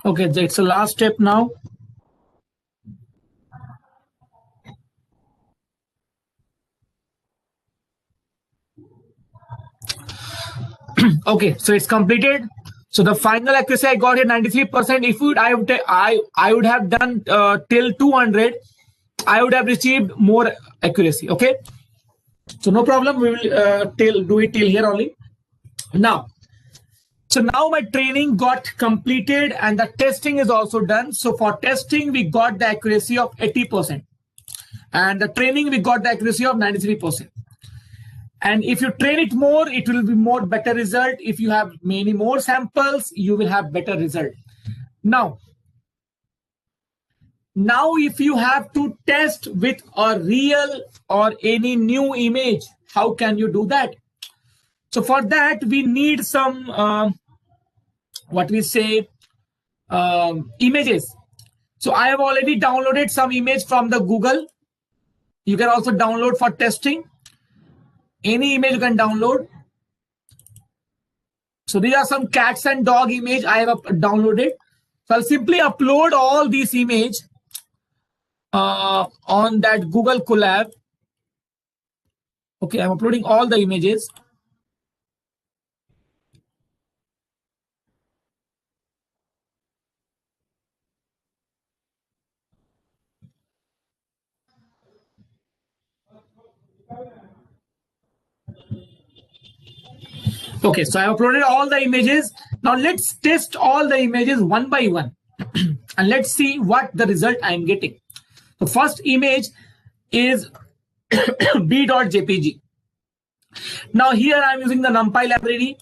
Okay, it's the last step now. Okay, so it's completed. So the final accuracy I got here 93%. If I would have done till 200, I would have received more accuracy. Okay, so no problem. We will do it till here only. Now, So now my training got completed and the testing is also done. So for testing, we got the accuracy of 80%. And the training, we got the accuracy of 93%. And if you train it more, it will be more better result. If you have many more samples, you will have better result. Now if you have to test with a real or any new image, how can you do that? So for that, we need some, images. So I have already downloaded some image from the Google. You can also download for testing. Any image you can download. So these are some cats and dog image I have downloaded. So I'll simply upload all these image on that Google Colab. Okay, I'm uploading all the images. Okay, so I uploaded all the images. Now let's test all the images one by one. And let's see what the result I'm getting. The first image is b.jpg. Now here I'm using the NumPy library.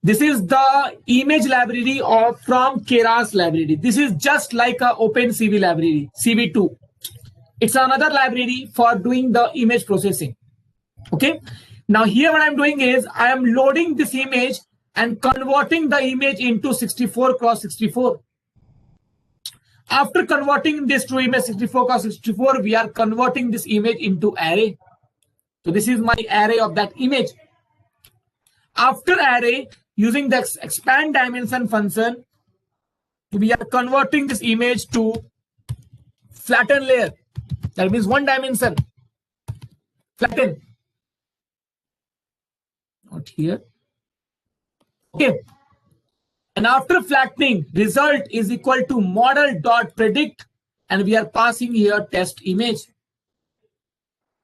This is the image library from Keras library. This is just like a OpenCV library, CV2. It's another library for doing the image processing. Okay. Now here what I'm doing is I am loading this image and converting the image into 64 cross 64. After converting this to image 64 cross 64, we are converting this image into array. So this is my array of that image. After array, using the expand dimension function, we are converting this image to flatten layer. That means one dimension. Flatten. Not here. Okay. And after flattening, result is equal to model.predict, and we are passing here test image.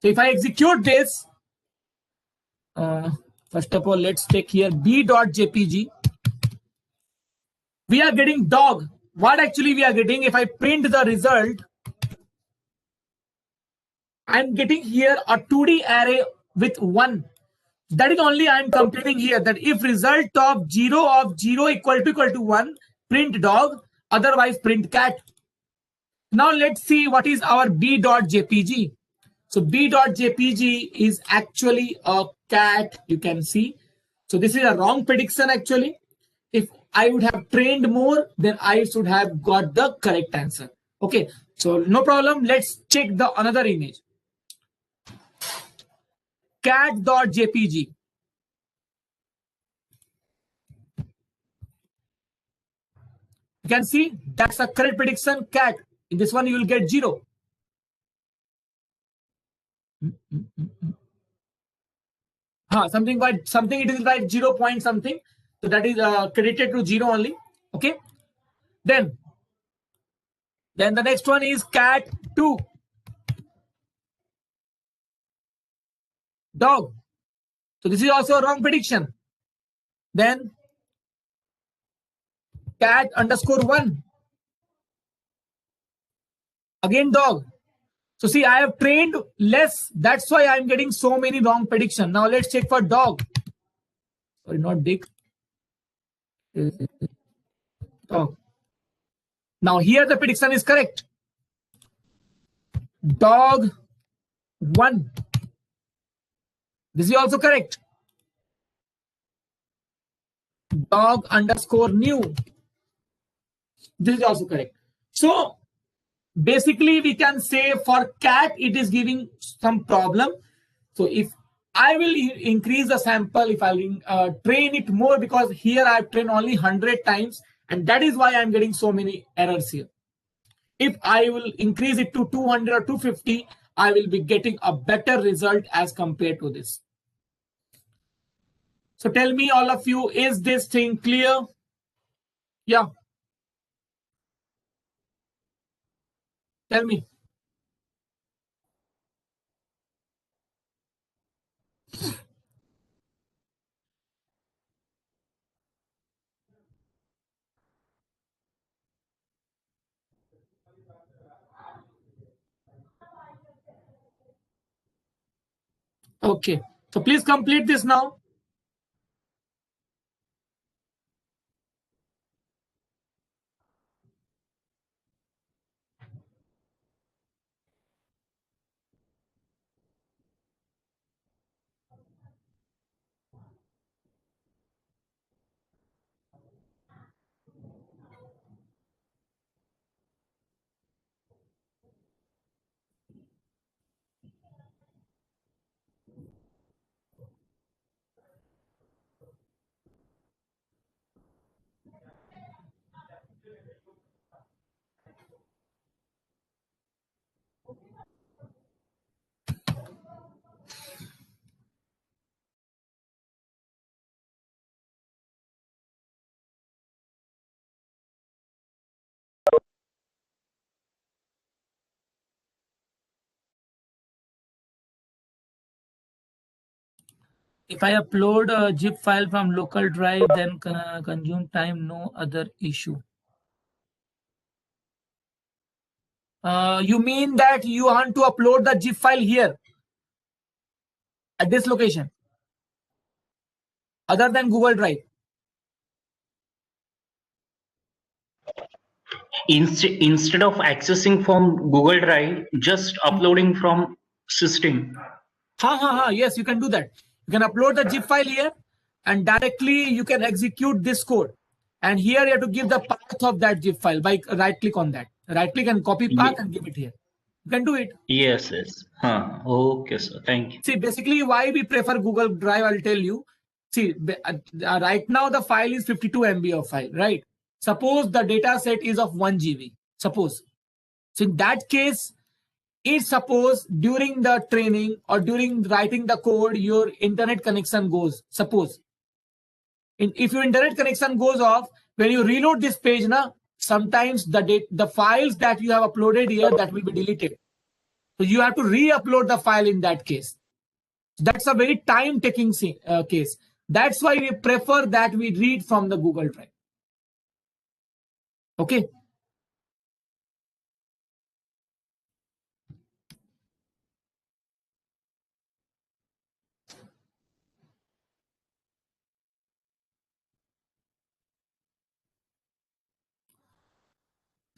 So if I execute this, first of all, let's take here b.jpg. We are getting dog. What actually we are getting, if I print the result, I'm getting here a 2D array with 1. That is only I'm comparing here, that if result of 0 equal to 1, print dog, otherwise print cat. Now let's see what is our b.jpg. So b.jpg is actually a cat, you can see. So this is a wrong prediction actually. If I would have trained more, then I should have got the correct answer. Okay, so no problem. Let's check the another image. Cat.jpg. You can see that's a correct prediction, cat. In this one, you will get 0. Something it is like 0 point something. So that is credited to 0 only. Okay. Then the next one is cat 2. Dog. So this is also a wrong prediction. Then cat underscore 1. Again dog. So see, I have trained less. That's why I'm getting so many wrong prediction. Now let's check for dog. Sorry, not dick. Dog. Now here the prediction is correct. Dog 1. This is also correct. Dog underscore new. This is also correct. So basically we can say for cat it is giving some problem. So if I will increase the sample, if I'll train it more, because here I've trained only 100 times, and that is why I'm getting so many errors here. If I will increase it to 200 or 250, I will be getting a better result as compared to this. So tell me, all of you, is this thing clear? Yeah. Tell me. Okay, so please complete this now. If I upload a zip file from local drive, then consume time, no other issue. You mean that you want to upload the zip file here at this location, other than Google Drive? Instead of accessing from Google Drive, just uploading from system. Yes, you can do that. You can upload the zip file here and directly you can execute this code. And here you have to give the path of that zip file by right click on that. Right click and copy path and give it here. You can do it. Yes. Okay, sir. Thank you. See, basically why we prefer Google Drive, I'll tell you. See, right now the file is 52 MB of file, right? Suppose the data set is of 1 GB. Suppose. So in that case, if suppose during the training or during writing the code, your internet connection goes, suppose. If your internet connection goes off, when you reload this page, sometimes the files that you have uploaded here, that will be deleted. So you have to re-upload the file in that case. That's a very time-taking case. That's why we prefer that we read from the Google Drive. Okay.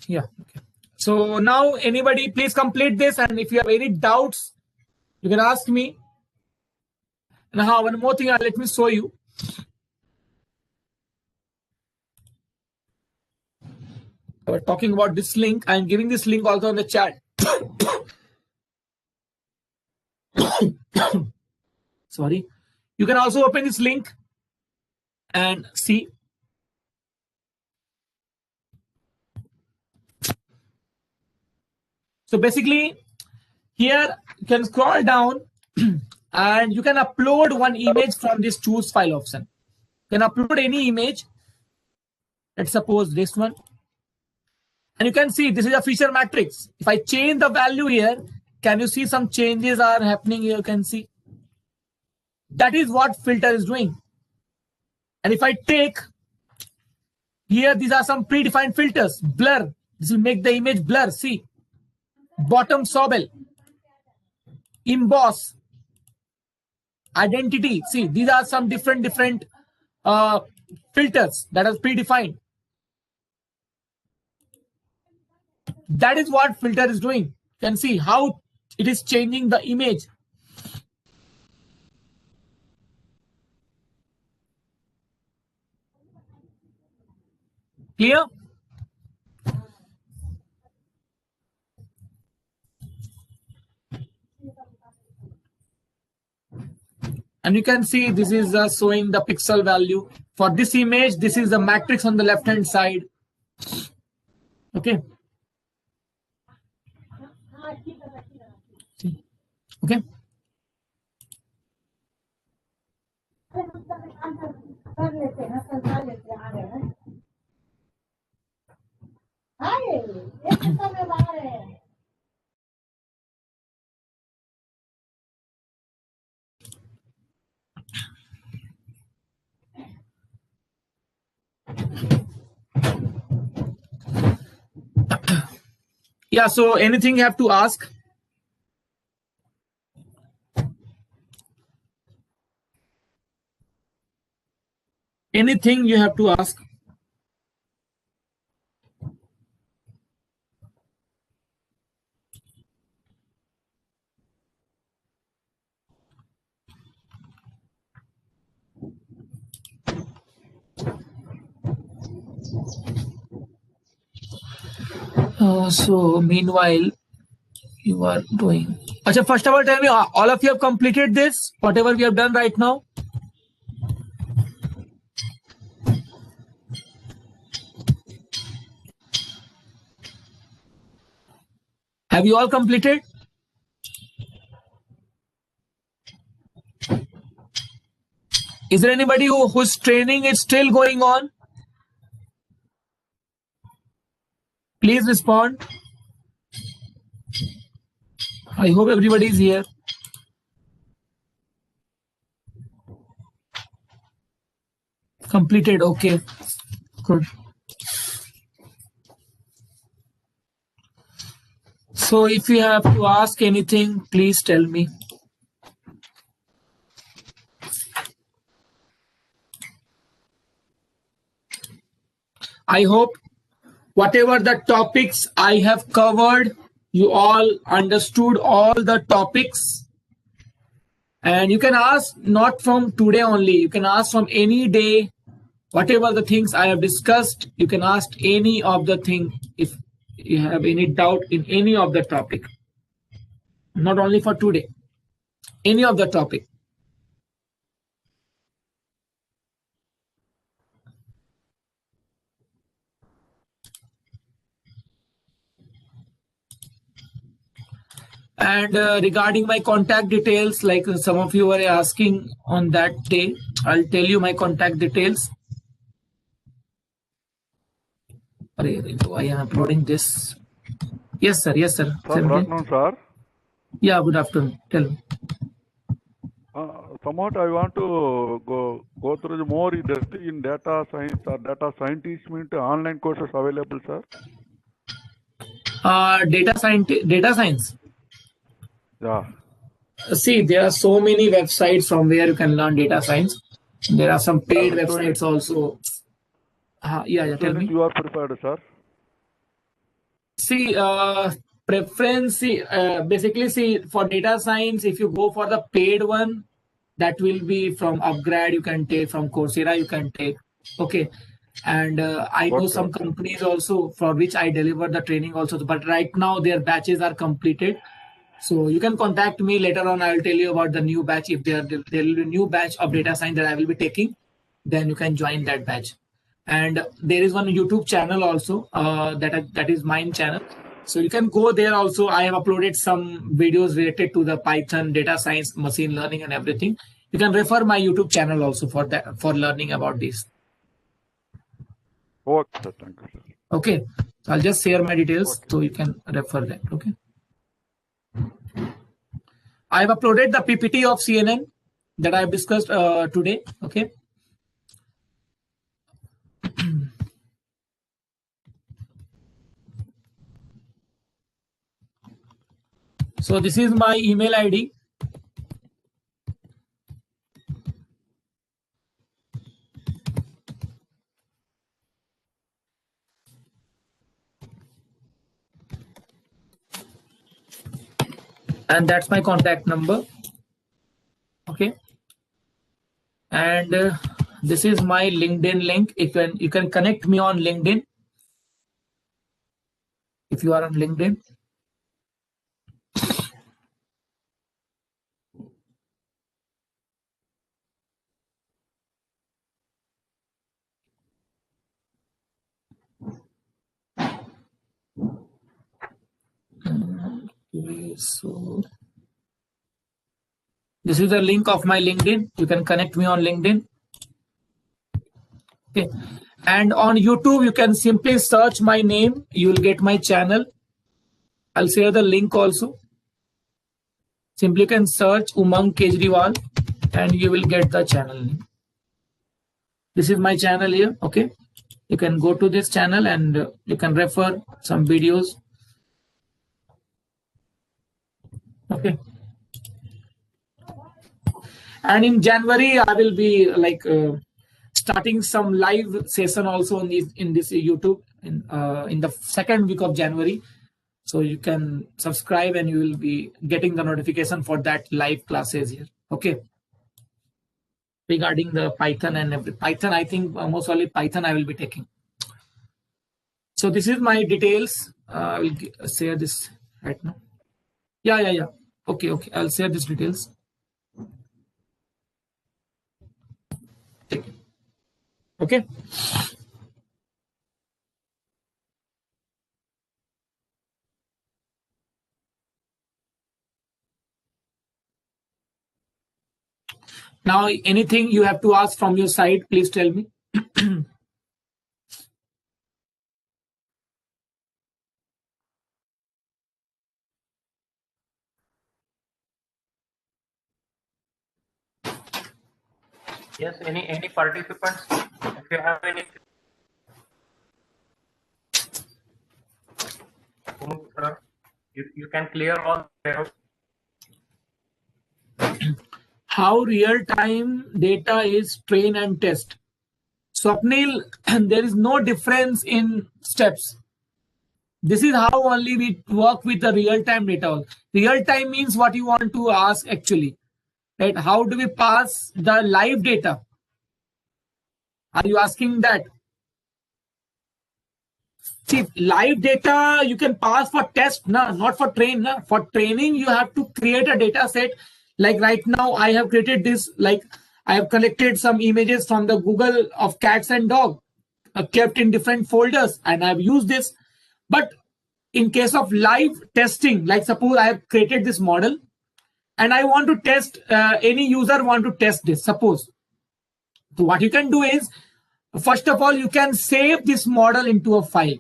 Yeah. Okay. So now anybody please complete this, and if you have any doubts, you can ask me. Now one more thing, let me show you. We're talking about this link. I'm giving this link also on the chat. Sorry. You can also open this link and see. So basically, here you can scroll down and you can upload one image from this choose file option. You can upload any image. Let's suppose this one. And you can see this is a feature matrix. If I change the value here, can you see some changes are happening here? You can see. That is what filter is doing. And if I take here, these are some predefined filters. Blur. This will make the image blur. See. Bottom sobel. Emboss. Identity. See, these are some different filters that are predefined. That is what filter is doing. You can see how it is changing the image. Clear? And you can see this is showing the pixel value. For this image, this is the matrix on the left hand side. Okay. Okay. Yeah, so anything you have to ask? Anything you have to ask? So meanwhile, you are doing. Achha, first of all, tell me, all of you have completed this, whatever we have done right now? Have you all completed? Is there anybody whose training is still going on? Please respond. I hope everybody is here. Completed. Okay. Good. So if you have to ask anything, please tell me. I hope whatever the topics I have covered, you all understood all the topics. And you can ask not from today only, you can ask from any day, whatever the things I have discussed, you can ask any of the thing if you have any doubt in any of the topic. Not only for today, any of the topic. And regarding my contact details, like some of you were asking on that day, I'll tell you my contact details. I am uploading this. Yes, sir. Yes, sir. Sir, good afternoon, sir. Yeah, good afternoon. Tell me. Somewhat I want to go through the more depth in data science or data scientist means online courses available, sir. Data science. Yeah. See, there are so many websites from where you can learn data science. There are some paid websites also. Yeah, tell me. You are preferred, sir. See, preference, basically, see, for data science, if you go for the paid one, that will be from Upgrad, you can take, from Coursera, you can take. Okay. And I know some companies also for which I deliver the training also, but right now their batches are completed. So you can contact me later on. I will tell you about the new batch. If there will be a new batch of data science that I will be taking, then you can join that batch. And there is one YouTube channel also that is mine channel. So you can go there also. I have uploaded some videos related to the Python, data science, machine learning, and everything. You can refer my YouTube channel also for that, for learning about this. Okay, sir. Thank you, sir. Okay, so I'll just share my details so you can refer that. Okay. I have uploaded the PPT of CNN that I have discussed today. Okay. So this is my email ID. And that's my contact number. Okay. And this is my LinkedIn link. You can connect me on LinkedIn if you are on LinkedIn. Okay, so this is the link of my LinkedIn. You can connect me on LinkedIn. Okay. And on YouTube, you can simply search my name. You will get my channel. I'll share the link also. Simply can search Umang Kejeriwal and you will get the channel name. This is my channel here. Okay. You can go to this channel and you can refer some videos. Okay. And in January, I will be like starting some live session also in this YouTube in the second week of January. So you can subscribe and you will be getting the notification for that live classes here. Okay. Regarding the Python and every Python, I think most only Python I will be taking. So this is my details. I will share this right now. Yeah. Okay. I'll share these details. Okay. Now, anything you have to ask from your side, please tell me. Yes, any participants, if you have any. You can clear all doubt. How real-time data is train and test. Swapnil, there is no difference in steps. This is how only we work with the real-time data. Real-time means what you want to ask actually. Right? How do we pass the live data? Are you asking that? See, live data you can pass for test, not for train. For training, you have to create a data set. Like right now, I have created this, like I have collected some images from the Google of cats and dog, kept in different folders, and I've used this. But in case of live testing, like suppose I have created this model, and I want to test, any user want to test this, suppose. So what you can do is, first of all, you can save this model into a file.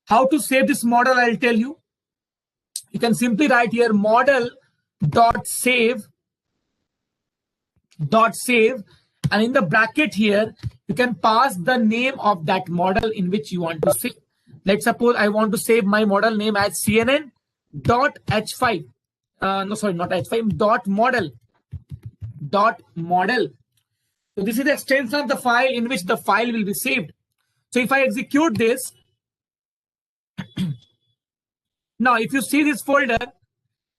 How to save this model, I'll tell you. You can simply write here model.save, and in the bracket here, you can pass the name of that model in which you want to save. Let's suppose I want to save my model name as CNN.h5. No, sorry, not h5, model. So this is the extension of the file in which the file will be saved. So if I execute this, now if you see this folder,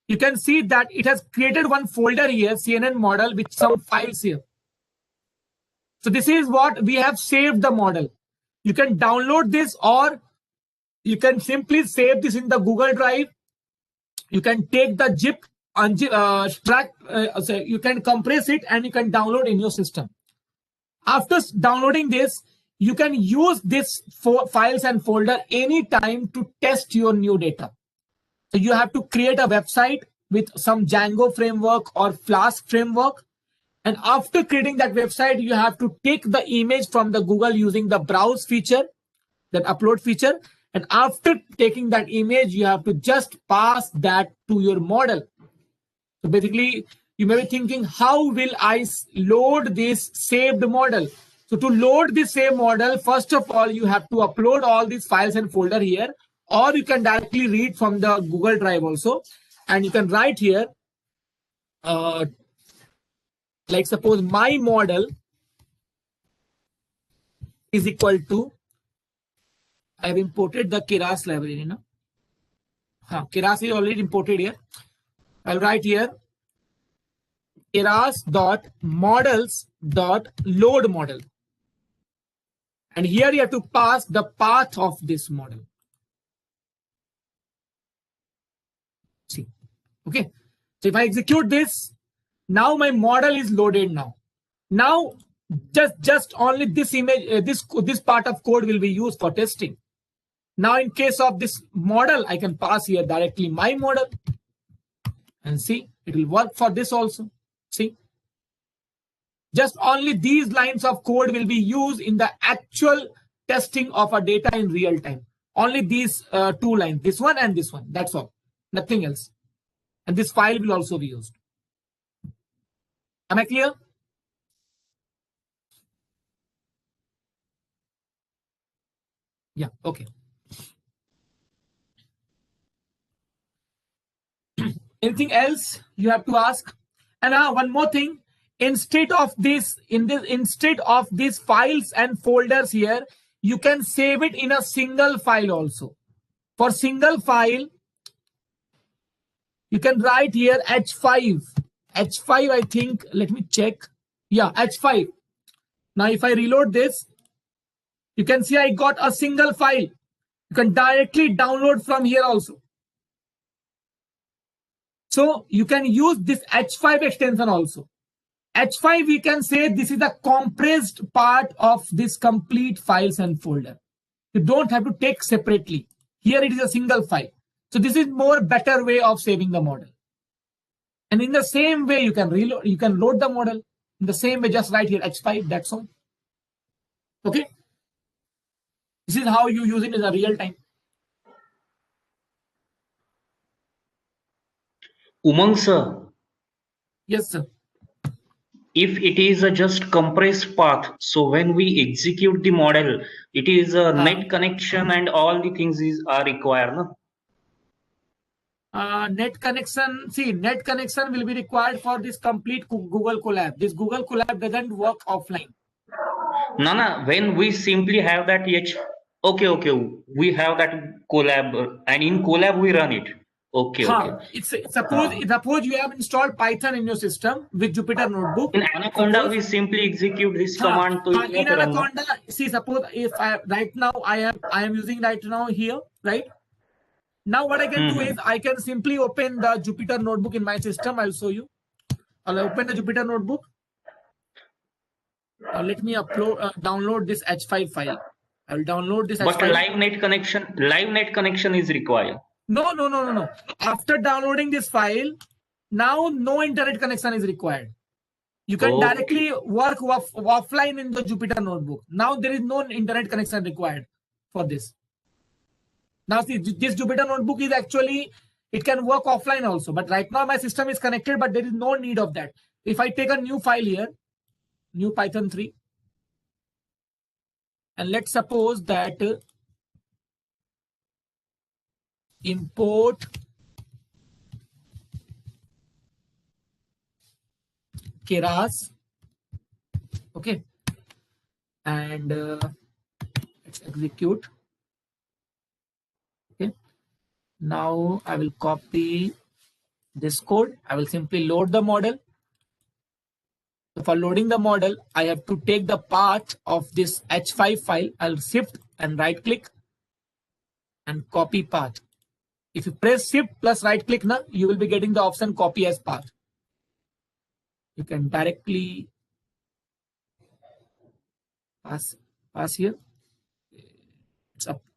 you can see that it has created one folder here, CNN model, with some files here. So this is what we have saved the model. You can download this, or you can simply save this in the Google Drive. You can take the zip extract, so you can compress it and you can download in your system. After downloading this, you can use this files and folder anytime to test your new data. So you have to create a website with some Django framework or Flask framework. And after creating that website, you have to take the image from the Google using the browse feature, that upload feature. And after taking that image, you have to just pass that to your model. So basically, you may be thinking, how will I load this saved model? So to load this saved model, first of all, you have to upload all these files and folder here, or you can directly read from the Google Drive also. And you can write here, like suppose my model is equal to, I have imported the Keras library. Keras is already imported here. I'll write here keras.models.load model. And here you have to pass the path of this model. See, okay. So if I execute this, now my model is loaded now. Now, just only this image, this part of code will be used for testing. Now, in case of this model, I can pass here directly my model. And see, it will work for this also. See, just only these lines of code will be used in the actual testing of a data in real time. Only these two lines, this one and this one. That's all. Nothing else. And this file will also be used. Am I clear? Yeah, okay. Anything else you have to ask? And one more thing, instead of this files and folders here, you can save it in a single file also. For single file, you can write here H5. H5, I think, let me check. Yeah, H5. Now, if I reload this, you can see I got a single file. You can directly download from here also. So you can use this H5 extension also. H5, we can say this is the compressed part of this complete files and folder. You don't have to take separately. Here it is a single file. So this is more better way of saving the model. And in the same way, you can reload, you can load the model. In the same way, just write here H5, that's all. Okay. This is how you use it in a real time. Umang sir, Yes, sir. if it is a just compressed path, so when we execute the model, it is a net connection and all the things are required, no? Net connection, see, net connection will be required for this complete Google Colab. This Google Colab doesn't work offline. No, when we simply have that okay, we have that Colab, and in Colab we run it. Okay. Suppose you have installed Python in your system with Jupyter Notebook. In Anaconda, we simply execute this command to in Anaconda. See, suppose if I am using right now here, right? Now what I can do is I can simply open the Jupyter Notebook in my system. I'll show you. I'll open the Jupyter Notebook. Let me download this H5 file. I will download this. But H5. live net connection is required. No. After downloading this file, now no internet connection is required. You can directly work offline in the Jupyter Notebook. Now there is no internet connection required for this. Now see, this Jupyter Notebook is actually, it can work offline also. But right now my system is connected, but there is no need of that. If I take a new file here, new Python 3, and let's suppose that import Keras, okay, and let's execute. Okay, now I will copy this code. I will simply load the model. So for loading the model, I have to take the path of this H5 file. I'll shift and right click and copy path. If you press shift plus right click now, you will be getting the option copy as path. You can directly pass here.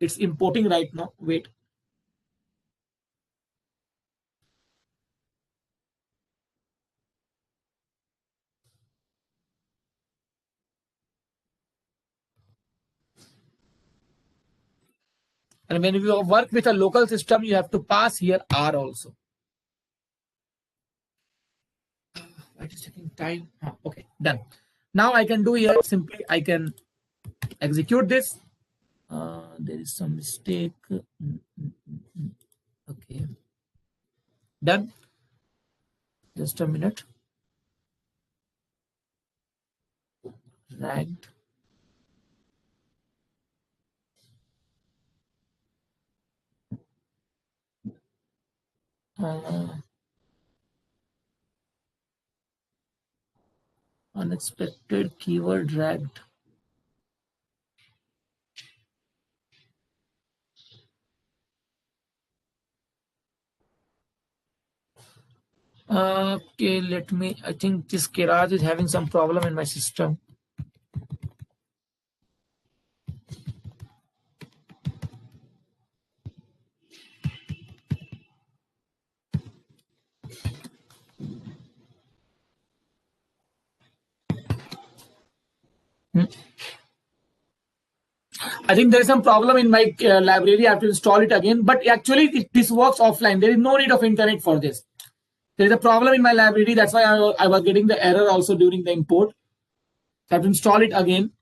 It's importing right now. Wait. And when you work with a local system, you have to pass here R also. I'm just checking time. Okay, done. Now I can do here simply, I can execute this. There is some mistake. Okay, done. Just a minute. Right. Unexpected keyword dragged. Okay, let me, I think this Keras is having some problem in my system. I think there is some problem in my library. I have to install it again, but actually this works offline. There is no need of internet for this. There is a problem in my library. That's why I was getting the error also during the import. So I have to install it again.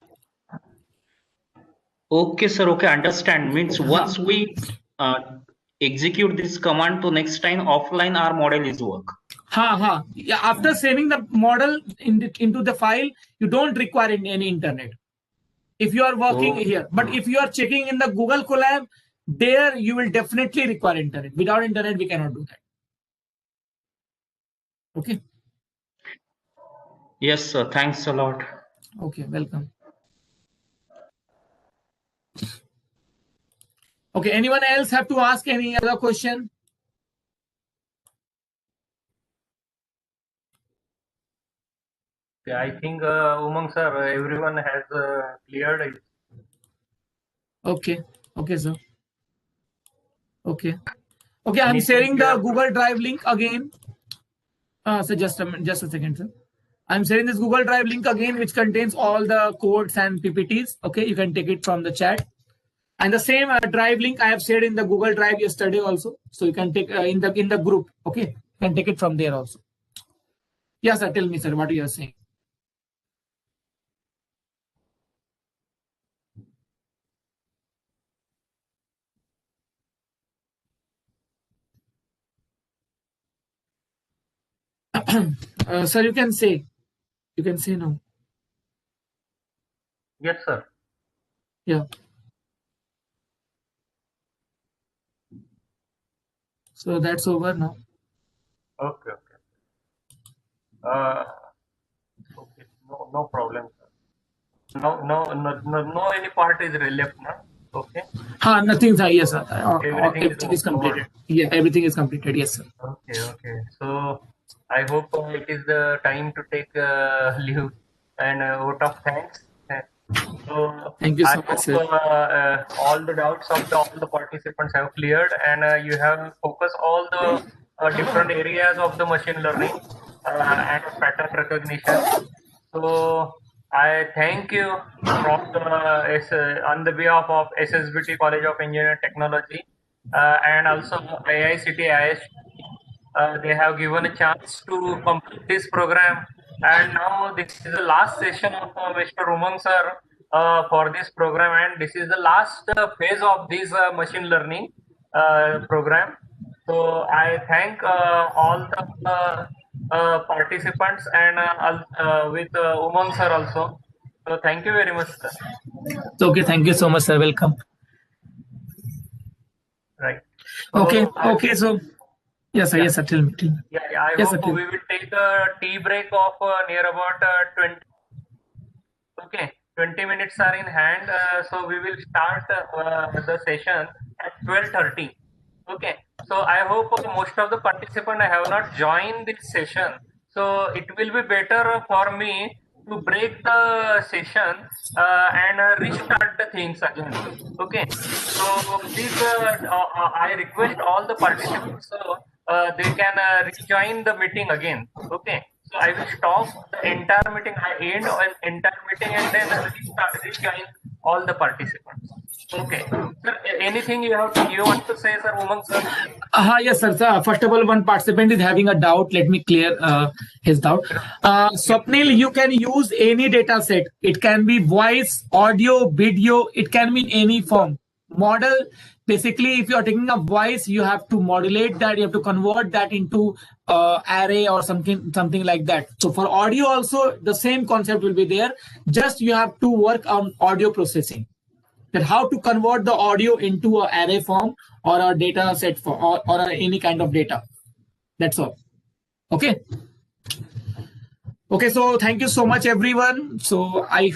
Okay, sir. Okay, understand. Means once we execute this command to next time offline, our model is work. Yeah, after saving the model into the file, you don't require any internet. If you are working here, but if you are checking in the Google Colab, there you will definitely require internet. Without internet, we cannot do that. Okay. Yes, sir. Thanks a lot. Okay, welcome. Okay, anyone else have to ask any other question? Yeah, I think Umang sir, everyone has cleared it. Okay, okay, sir. Okay, okay. I'm Anything sharing the clear? Google Drive link again. So just a second, sir. I'm sharing this Google Drive link again, which contains all the codes and PPTs. Okay, you can take it from the chat. And the same drive link I have shared in the Google Drive yesterday also. So you can take in the group. Okay, you can take it from there also. Yes, sir. Tell me, sir, what you are saying. Sir, you can say now. Yes, sir. Yeah. So that's over now. Okay, okay. Okay, no problem, sir. No any part is left now. Okay. Nothing, sir. Yes, sir. Everything Is completed. over. Yeah, everything is completed. Yes, sir. Okay, okay. So I hope it is the time to take leave and vote of thanks. So Thank you I so much, hope sir. all the doubts of all the participants have cleared, and you have focused all the different areas of the machine learning and pattern recognition. So I thank you from on the behalf of SSBT College of Engineering and Technology and also AICTE-ISTE. They have given a chance to complete this program, and now this is the last session of Mr. Umang sir for this program, and this is the last phase of this machine learning program. So I thank all the participants and with Umang sir also. So thank you very much, sir. Okay, thank you so much, sir. Welcome. Right. Okay, okay. So yes, sir. Yeah. Yes, sir. Tell me. Yeah, I Yes, hope sir, we will take a tea break of near about 20. Okay, 20 minutes are in hand, so we will start the session at 12:30. Okay, so I hope most of the participants have not joined this session. So it will be better for me to break the session and restart the things again. Okay, so please, I request all the participants so they can rejoin the meeting again. Okay. So I will stop the entire meeting. I end an entire meeting and then rejoin all the participants. Okay. Sir, anything you want to say, sir, Umang sir? Yes, sir. First of all, one participant is having a doubt. Let me clear his doubt. Swapnil, you can use any data set. It can be voice, audio, video. It can be in any form. Model, basically, if you are taking a voice, you have to modulate that. You have to convert that into array or something like that. So for audio also, the same concept will be there. Just you have to work on audio processing. That how to convert the audio into an array form or a data set form or any kind of data. That's all. Okay. Okay, so thank you so much, everyone. So I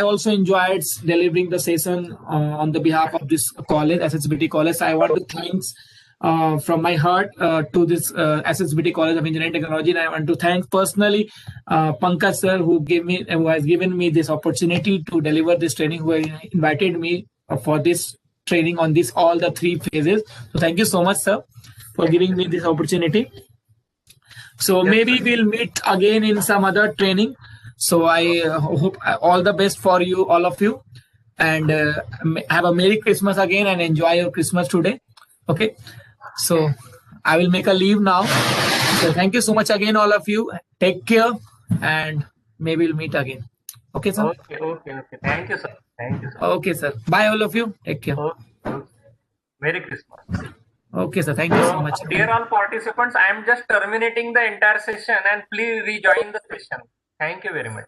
also enjoyed delivering the session on the behalf of this college, SSBT College. I want to thanks from my heart to this SSBT College of Engineering and Technology, and I want to thank personally Pankaj sir, who has given me this opportunity to deliver this training, who invited me for this training on all the 3 phases. So thank you so much, sir, for giving me this opportunity. So yes, maybe we'll meet again in some other training. So I hope all the best for you, all of you, and have a Merry Christmas again and enjoy your Christmas today. Okay. So I will make a leave now. So thank you so much again, all of you. Take care, and maybe we'll meet again. Okay, sir? Okay. Thank you, sir. Thank you, sir. Okay, sir. Bye, all of you. Take care. Okay. Merry Christmas. Okay, sir. Thank you so much. Dear all participants, I am just terminating the entire session and please rejoin the session. Thank you very much.